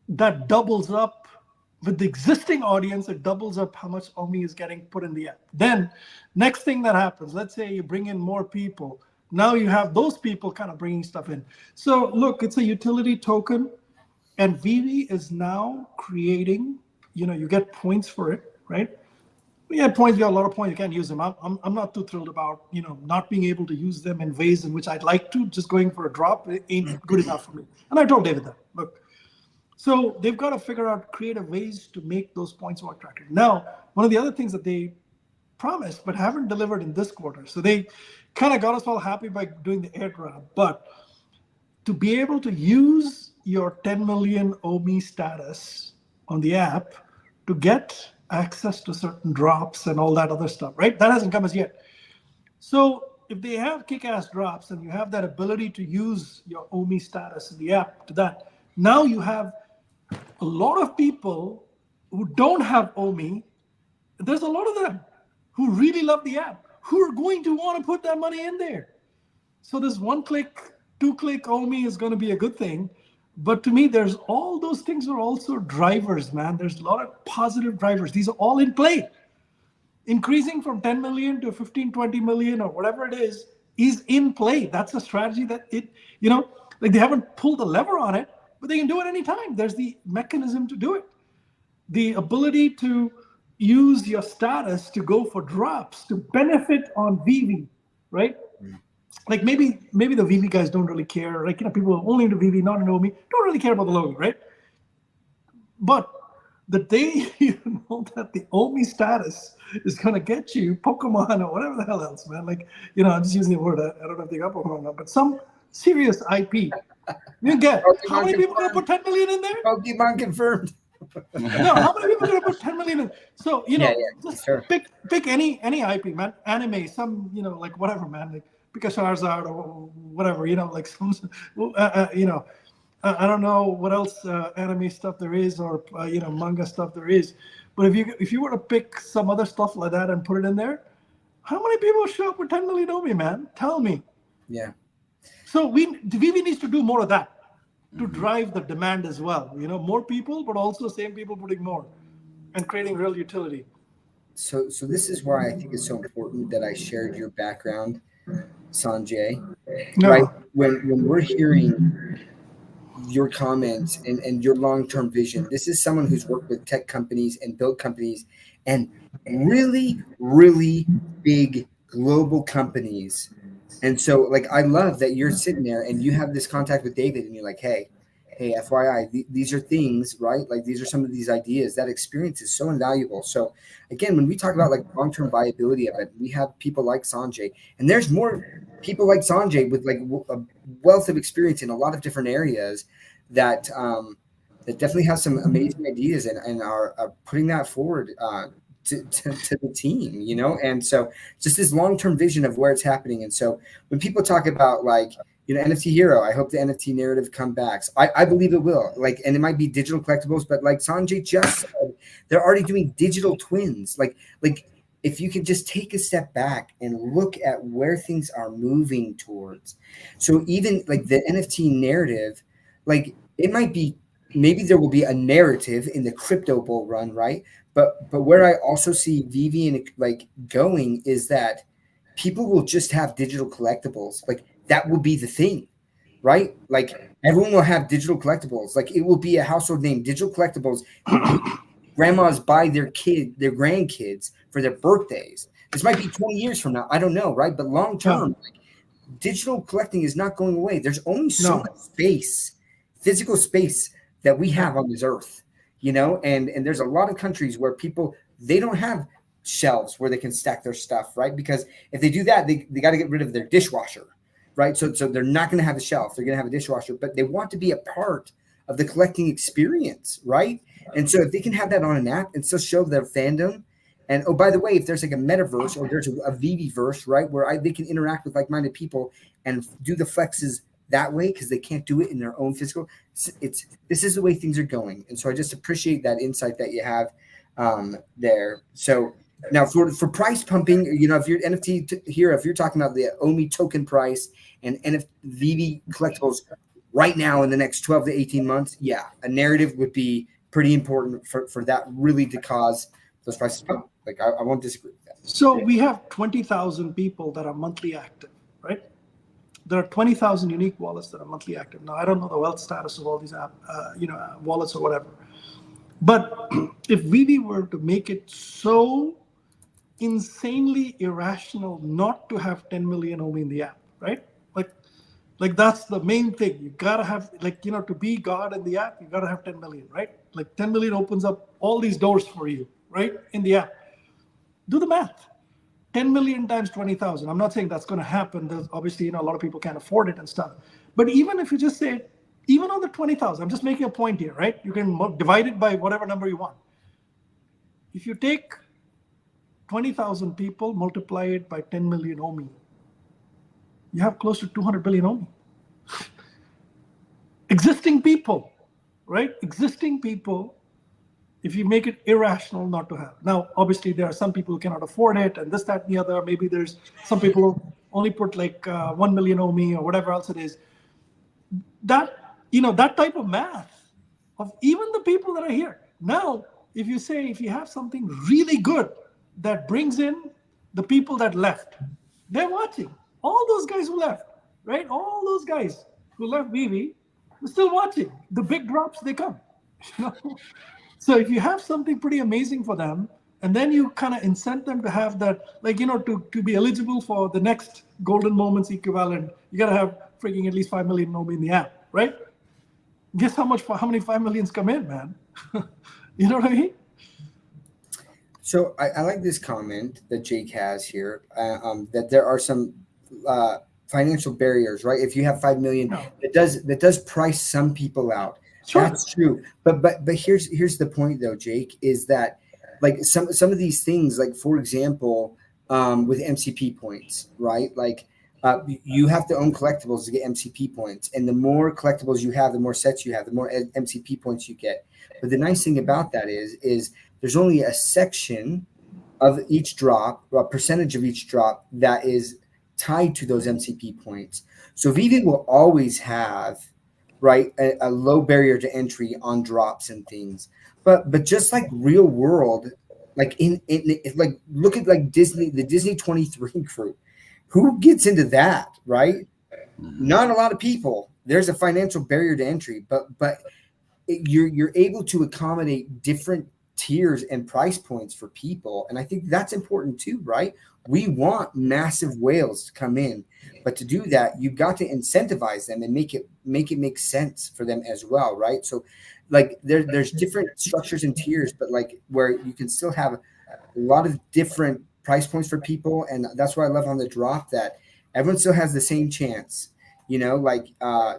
that doubles up with the existing audience. It doubles up how much OMI is getting put in the app. Then next thing that happens, let's say you bring in more people. Now you have those people kind of bringing stuff in. So look, it's a utility token. And VV is now creating, you get points for it, right? We have points, we got a lot of points, you can't use them. I'm not too thrilled about, not being able to use them in ways in which I'd like to. Just going for a drop ain't good enough for me. And I told David that, look. So they've got to figure out creative ways to make those points more attractive. Now, one of the other things that they promised but haven't delivered in this quarter. So they kind of got us all happy by doing the airdrop, but to be able to use your 10 million OMI status on the app to get access to certain drops and all that other stuff, right? That hasn't come as yet. So if they have kick-ass drops and you have that ability to use your OMI status in the app to that, now you have a lot of people who don't have OMI. There's a lot of them who really love the app, who are going to want to put that money in there. So this one-click, two-click OMI is going to be a good thing. But to me, there's all those things are also drivers, man. There's a lot of positive drivers. These are all in play. Increasing from 10 million to 15, 20 million or whatever it is in play. That's a strategy that like they haven't pulled the lever on it, but they can do it anytime. There's the mechanism to do it. The ability to use your status to go for drops, to benefit on VV, right? Like maybe the VV guys don't really care. Like, people are only into VV, not into OMI, don't really care about the logo, right? But the day you know that the OMI status is going to get you Pokemon or whatever the hell else, man. Like, I'm just using the word. I don't know if they got Pokemon or not, but some serious IP. You get how many people are going to put 10 million in there? Pokemon confirmed. No, how many people are going to put 10 million in? So, just sure. pick any IP, man. Anime, some, like whatever, man. Like, pick a Charizard or whatever, like some, I don't know what else anime stuff there is or manga stuff there is, but if you were to pick some other stuff like that and put it in there, how many people show up with 10 million OMI, man? Tell me. Yeah. So VV needs to do more of that to drive the demand as well. More people, but also same people putting more and creating real utility. So this is why I think it's so important that I shared your background, Sanjay. No. Right? When we're hearing your comments and your long-term vision, this is someone who's worked with tech companies and built companies and really, really big global companies. And so, like, I love that you're sitting there and you have this contact with David and you're like, hey, FYI, these are things, right? Like, these are some of these ideas. That experience is so invaluable. So, again, when we talk about, like, long-term viability of it, we have people like Sanjay. And there's more people like Sanjay with, like, a wealth of experience in a lot of different areas that that definitely have some amazing ideas and are putting that forward to the team, And so just this long-term vision of where it's happening. And so when people talk about, like, NFT Hero, I hope the NFT narrative comes back. I believe it will. Like, and it might be digital collectibles, but like Sanjay just said, they're already doing digital twins. Like if you could just take a step back and look at where things are moving towards. So even like the NFT narrative, like it might be, maybe there will be a narrative in the crypto bull run, right? But where I also see VV and like going is that people will just have digital collectibles. Like that will be the thing, right? Like everyone will have digital collectibles. Like it will be a household name. Digital collectibles. Grandmas buy their grandkids for their birthdays. This might be 20 years from now. I don't know, right? But long term, like, digital collecting is not going away. There's only so much space, physical space that we have on this earth. And there's a lot of countries where people, they don't have shelves where they can stack their stuff, right? Because if they do that, they got to get rid of their dishwasher, right? So they're not going to have a shelf. They're going to have a dishwasher, but they want to be a part of the collecting experience, right? And so if they can have that on an app and still show their fandom, and oh, by the way, if there's like a metaverse or there's a VV-verse, right, where they can interact with like-minded people and do the flexes that way because they can't do it in their own physical. This is the way things are going, and so I just appreciate that insight that you have there. So now for price pumping, you know, if you're NFT here, if you're talking about the OMI token price and VV collectibles right now in the next 12 to 18 months, yeah, a narrative would be pretty important for that really to cause those prices pump. Like I won't disagree with that. So we have 20,000 people that are monthly active, right? There are 20,000 unique wallets that are monthly active. Now, I don't know the wealth status of all these wallets or whatever. But if VV were to make it so insanely irrational not to have 10 million only in the app, right? Like that's the main thing. You gotta have, like, you know, to be God in the app, you gotta have 10 million, right? Like 10 million opens up all these doors for you, right? In the app. Do the math. 10 million times 20,000. I'm not saying that's going to happen. There's obviously, you know, a lot of people can't afford it and stuff. But even if you just say, even on the 20,000, I'm just making a point here, right? You can divide it by whatever number you want. If you take 20,000 people, multiply it by 10 million OMI, you have close to 200 billion OMI. Existing people, right? Existing people, if you make it irrational not to have. Now, obviously, there are some people who cannot afford it, and this, that, and the other. Maybe there's some people who only put like 1 million OMI or whatever else it is. That, you know, that type of math of even the people that are here. Now, if you have something really good that brings in the people that left, they're watching. All those guys who left, right? All those guys who left VV, they're still watching. The big drops, they come. You know? So if you have something pretty amazing for them, and then you kind of incent them to have that, like, you know, to be eligible for the next golden moments equivalent, you got to have freaking at least 5 million OMI in the app, right? Guess how many 5 millions come in, man? You know what I mean? So I like this comment that Jake has here, that there are some financial barriers, right? If you have 5 million, that does price some people out. Sure. That's true. But here's the point though, Jake, is that like some of these things, like for example, with MCP points, right? Like you have to own collectibles to get MCP points. And the more collectibles you have, the more sets you have, the more MCP points you get. But the nice thing about that is there's only a section of each drop, or a percentage of each drop that is tied to those MCP points. So VV will always have, right, a low barrier to entry on drops and things, but just like real world, like in like look at like Disney, the Disney 23 crew, who gets into that, right? Not a lot of people. There's a financial barrier to entry, but you're able to accommodate different tiers and price points for people, and I think that's important too, right? We want massive whales to come in, but to do that, you've got to incentivize them and make it make sense for them as well, right? So, like there's different structures and tiers, but like where you can still have a lot of different price points for people, and that's what I love on the drop, that everyone still has the same chance, you know, like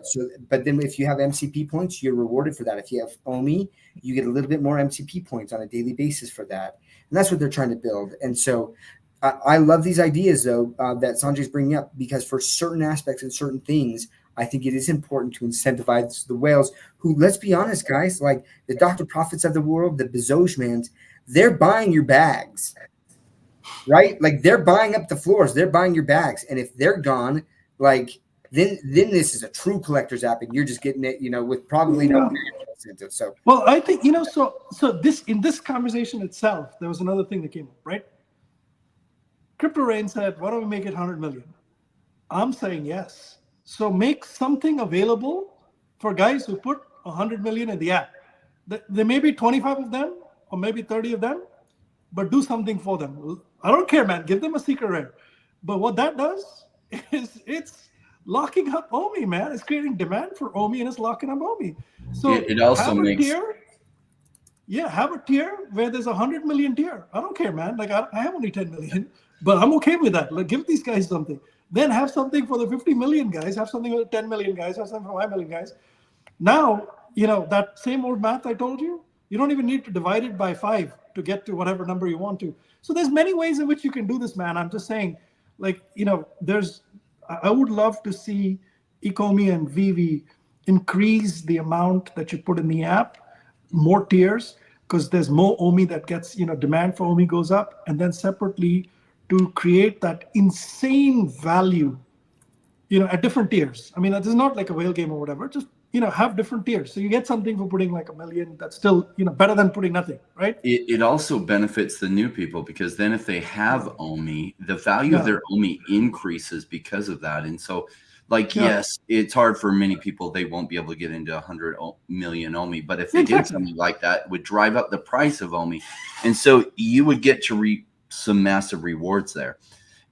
so. But then if you have MCP points, you're rewarded for that. If you have OMI, you get a little bit more MCP points on a daily basis for that, and that's what they're trying to build. And so I love these ideas though that Sanjay's bringing up, because for certain aspects and certain things, I think it is important to incentivize the whales who, let's be honest, guys, like the Dr. Profits of the world, the Bezosmans, they're buying your bags, right? Like they're buying up the floors, they're buying your bags, and if they're gone, like then this is a true collector's app, and you're just getting it, you know, with probably no incentive. So, well, I think, you know, so this, in this conversation itself, there was another thing that came up, right? Crypto Rain said, why don't we make it 100 million? I'm saying yes. So make something available for guys who put 100 million in the app. There may be 25 of them or maybe 30 of them, but do something for them. I don't care, man. Give them a secret rare. But what that does is it's locking up OMI, man. It's creating demand for OMI, and it's locking up OMI. So it also makes... have a tier where there's 100 million tier. I don't care, man. Like I have only 10 million, but I'm okay with that. Like give these guys something. Then have something for the 50 million guys. Have something for the 10 million guys. Have something for 5 million guys. Now, you know, that same old math I told you, You don't even need to divide it by 5 to get to whatever number you want to. So there's many ways in which you can do this, man. I'm just saying, like, I would love to see Ecomi and Vivi increase the amount that you put in the app, more tiers, because there's more OMI that gets, demand for OMI goes up, and then separately to create that insane value, at different tiers. I mean, this is not like a whale game or whatever, just, have different tiers. So you get something for putting like $1 million that's still, better than putting nothing, right? It also benefits the new people, because then if they have OMI, the value of their OMI increases because of that. And so, yes, it's hard for many people. They won't be able to get into 100 million OMI, but if they did something like that, it would drive up the price of OMI. And so you would get to reap some massive rewards there.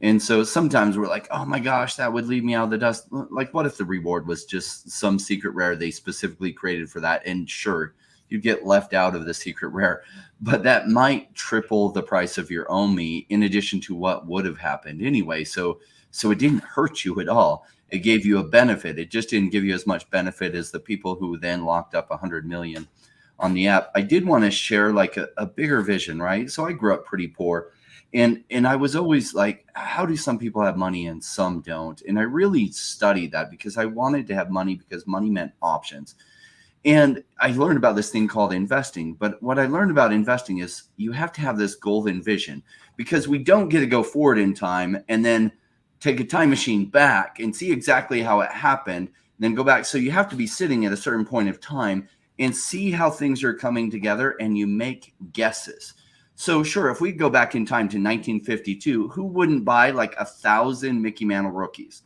And so sometimes we're like, oh my gosh, that would leave me out of the dust. Like, what if the reward was just some secret rare they specifically created for that? And sure, you get left out of the secret rare, but that might triple the price of your OMI in addition to what would have happened anyway. So it didn't hurt you at all. It gave you a benefit. It just didn't give you as much benefit as the people who then locked up 100 million on the app. I did want to share like a bigger vision, right? So I grew up pretty poor. And I was always like, how do some people have money and some don't? And I really studied that because I wanted to have money, because money meant options. And I learned about this thing called investing. But what I learned about investing is you have to have this golden vision, because we don't get to go forward in time and then take a time machine back and see exactly how it happened, and then go back. So you have to be sitting at a certain point of time and see how things are coming together, and you make guesses. So sure, if we go back in time to 1952, who wouldn't buy like 1,000 Mickey Mantle rookies?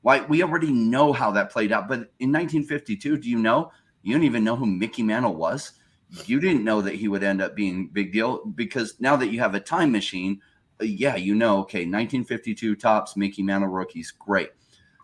Why? We already know how that played out. But in 1952, do you know? You don't even know who Mickey Mantle was. You didn't know that he would end up being a big deal, because now that you have a time machine, okay, 1952 tops, Mickey Mantle rookies, great.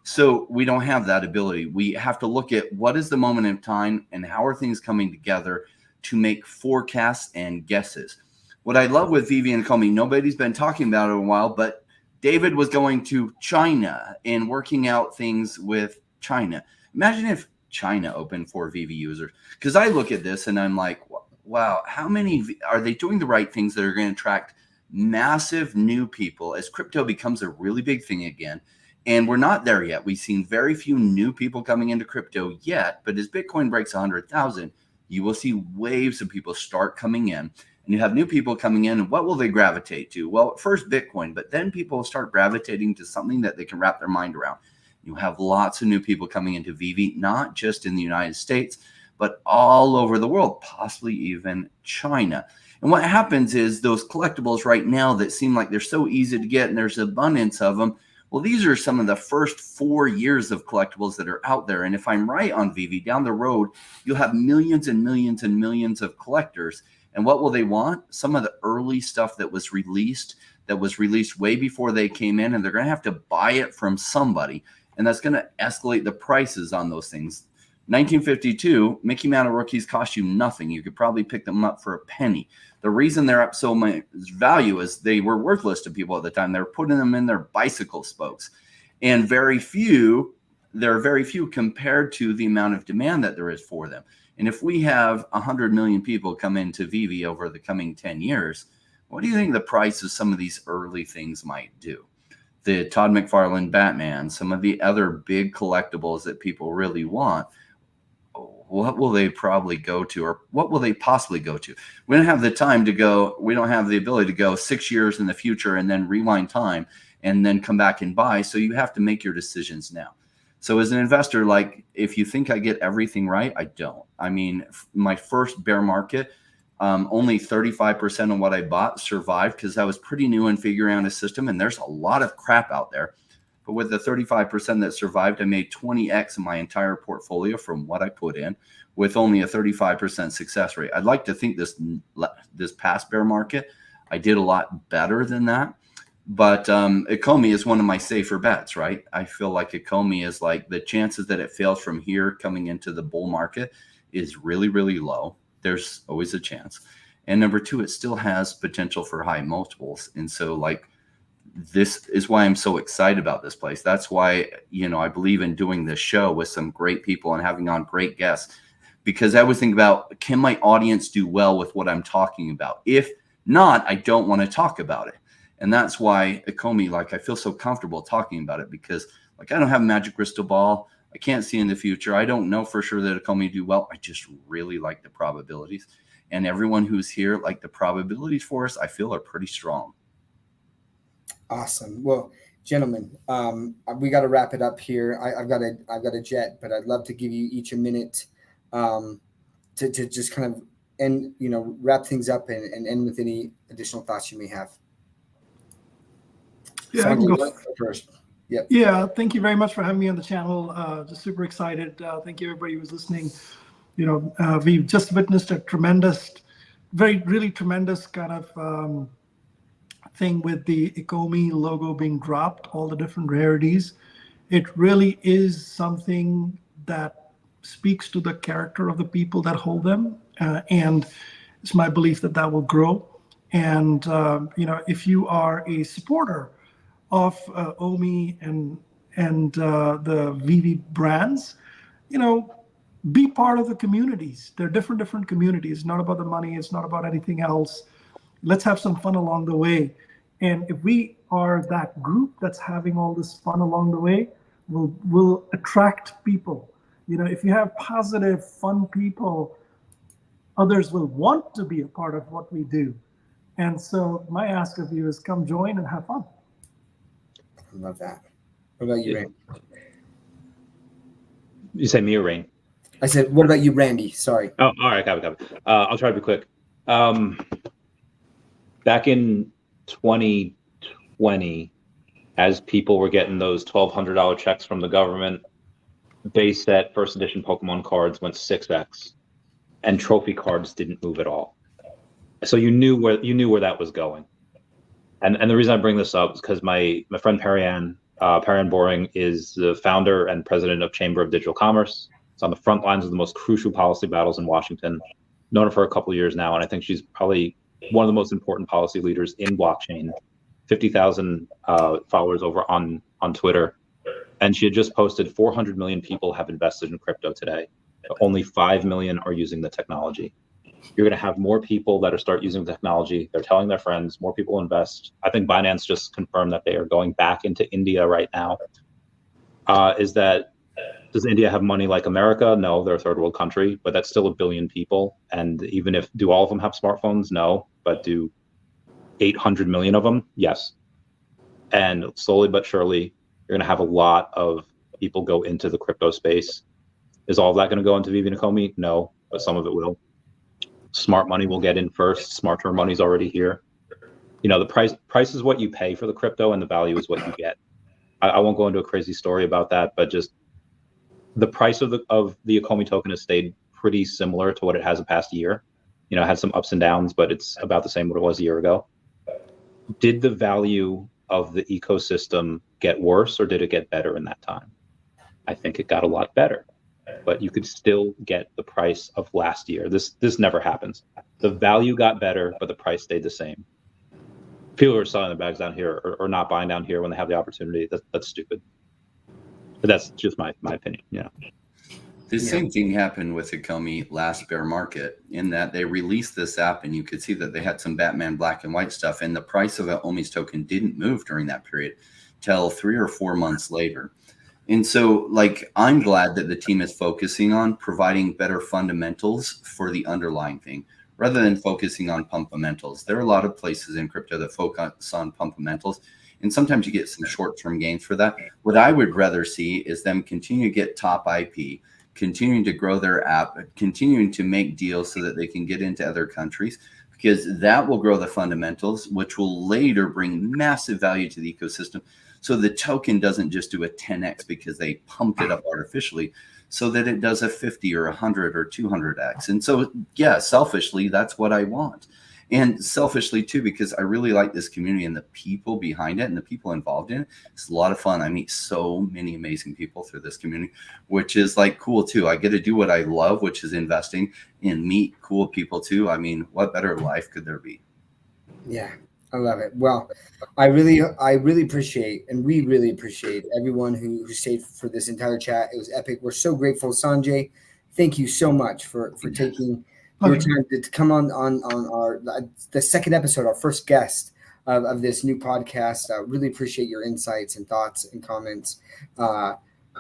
So we don't have that ability. We have to look at what is the moment in time and how are things coming together to make forecasts and guesses. What I love with Vivi and Ecomi, nobody's been talking about it in a while, but David was going to China and working out things with China. Imagine if China opened for Vivi users, because I look at this and I'm like, wow, how many are they doing the right things that are going to attract massive new people as crypto becomes a really big thing again? And we're not there yet. We've seen very few new people coming into crypto yet, but as Bitcoin breaks 100,000, you will see waves of people start coming in. And you have new people coming in, and what will they gravitate to? Well, at first Bitcoin, but then people will start gravitating to something that they can wrap their mind around. You have lots of new people coming into Vivi, not just in the United States, but all over the world, possibly even China. And what happens is those collectibles right now that seem like they're so easy to get and there's abundance of them, well, these are some of the first 4 years of collectibles that are out there. And if I'm right on Vivi, down the road, you'll have millions and millions and millions of collectors. And what will they want? Some of the early stuff that was released way before they came in, and they're going to have to buy it from somebody. And that's going to escalate the prices on those things. 1952, Mickey Mantle rookies cost you nothing. You could probably pick them up for a penny. The reason they're up so much value is they were worthless to people at the time. They were putting them in their bicycle spokes. And there are very few compared to the amount of demand that there is for them. And if we have 100 million people come into Vivi over the coming 10 years, what do you think the price of some of these early things might do? The Todd McFarlane Batman, some of the other big collectibles that people really want, what will they probably go to, or what will they possibly go to? We don't have the time to go. We don't have the ability to go 6 years in the future and then rewind time and then come back and buy. So you have to make your decisions now. So as an investor, like, if you think I get everything right, I don't. I mean, my first bear market, only 35% of what I bought survived, because I was pretty new in figuring out a system, and there's a lot of crap out there. But with the 35% that survived, I made 20x in my entire portfolio from what I put in, with only a 35% success rate. I'd like to think this past bear market, I did a lot better than that. But Ecomi is one of my safer bets, right? I feel like Ecomi is like, the chances that it fails from here coming into the bull market is really, really low. There's always a chance. And number two, it still has potential for high multiples. And so, like, this is why I'm so excited about this place. That's why, I believe in doing this show with some great people and having on great guests, because I always think about, can my audience do well with what I'm talking about? If not, I don't want to talk about it. And that's why Ecomi, like, I feel so comfortable talking about it, because like, I don't have a magic crystal ball. I can't see in the future. I don't know for sure that Ecomi do well. I just really like the probabilities, and everyone who's here, like, the probabilities for us, I feel, are pretty strong. Awesome. Well, gentlemen, we got to wrap it up here. I've got a jet, but I'd love to give you each a minute to just kind of end, wrap things up and end with any additional thoughts you may have. Yeah, I can go first. Yep. Yeah, thank you very much for having me on the channel. Just super excited. Thank you, everybody who's listening. We've just witnessed a tremendous, really tremendous kind of thing with the Ecomi logo being dropped, all the different rarities. It really is something that speaks to the character of the people that hold them. And it's my belief that that will grow. And, if you are a supporter of OMI and the VV brands, be part of the communities. They're different communities. It's not about the money. It's not about anything else. Let's have some fun along the way. And if we are that group that's having all this fun along the way, we'll attract people. If you have positive, fun people, others will want to be a part of what we do. And so my ask of you is come join and have fun. I love that. What about you, Randy? You say me or Rain? I said, what about you, Randy? Sorry. Oh, all right, copy. I'll try to be quick. Back in 2020, as people were getting those $1,200 checks from the government, base set first edition Pokemon cards went 6x, and trophy cards didn't move at all. So you knew where that was going. And the reason I bring this up is because my friend Perianne Boring is the founder and president of Chamber of Digital Commerce. It's on the front lines of the most crucial policy battles in Washington. Known her for a couple of years now, and I think she's probably one of the most important policy leaders in blockchain. 50,000 followers over on Twitter. And she had just posted 400 million people have invested in crypto today. Only 5 million are using the technology. You're going to have more people that are start using the technology. They're telling their friends, more people invest. I think Binance just confirmed that they are going back into India right now. Does India have money like America? No, they're a third world country, but that's still 1 billion people. And even do all of them have smartphones? No, but do 800 million of them? Yes. And slowly but surely, you're going to have a lot of people go into the crypto space. Is all of that going to go into VV and Ecomi? No, but some of it will. Smart money will get in first. Smart term money's already here. The price is what you pay for the crypto, and the value is what you get. I won't go into a crazy story about that, but just the price of the Ecomi token has stayed pretty similar to what it has the past year. It had some ups and downs, but it's about the same what it was a year ago. Did the value of the ecosystem get worse, or did it get better in that time? I think it got a lot better, but you could still get the price of last year. This never happens. The value got better, but the price stayed the same. People are selling their bags down here or not buying down here when they have the opportunity. That's stupid. But that's just my opinion. The same thing happened with Ecomi last bear market, in that they released this app and you could see that they had some Batman black and white stuff, and the price of an OMI's token didn't move during that period till 3 or 4 months later. And so, I'm glad that the team is focusing on providing better fundamentals for the underlying thing rather than focusing on pumpamentals. There are a lot of places in crypto that focus on pumpamentals, and sometimes you get some short-term gains for that. What I would rather see is them continue to get top IP, continuing to grow their app, continuing to make deals so that they can get into other countries, because that will grow the fundamentals, which will later bring massive value to the ecosystem. So the token doesn't just do a 10x because they pumped it up artificially, so that it does a 50 or 100 or 200x. And so, yeah, selfishly, that's what I want. And selfishly, too, because I really like this community and the people behind it and the people involved in it. It's a lot of fun. I meet so many amazing people through this community, which is cool, too. I get to do what I love, which is investing, and meet cool people, too. I mean, what better life could there be? Yeah. I love it. Well, I really appreciate, and we really appreciate everyone who stayed for this entire chat. It was epic. We're so grateful, Sanjay, thank you so much for taking your time to come on our the second episode, our first guest of this new podcast. I really appreciate your insights and thoughts and comments.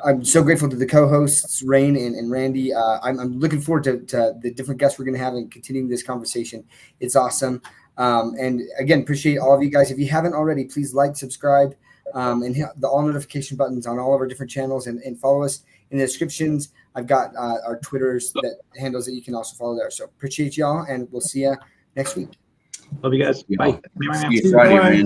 I'm so grateful to the co-hosts, Rain and Randy. I'm looking forward to the different guests we're going to have and continuing this conversation. It's awesome. And again, appreciate all of you guys. If you haven't already, please like, subscribe, and hit the all notification buttons on all of our different channels and follow us in the descriptions. I've got our Twitters handles that you can also follow there. So appreciate y'all, and we'll see you next week. Love you guys. Bye. See you Friday, Randy.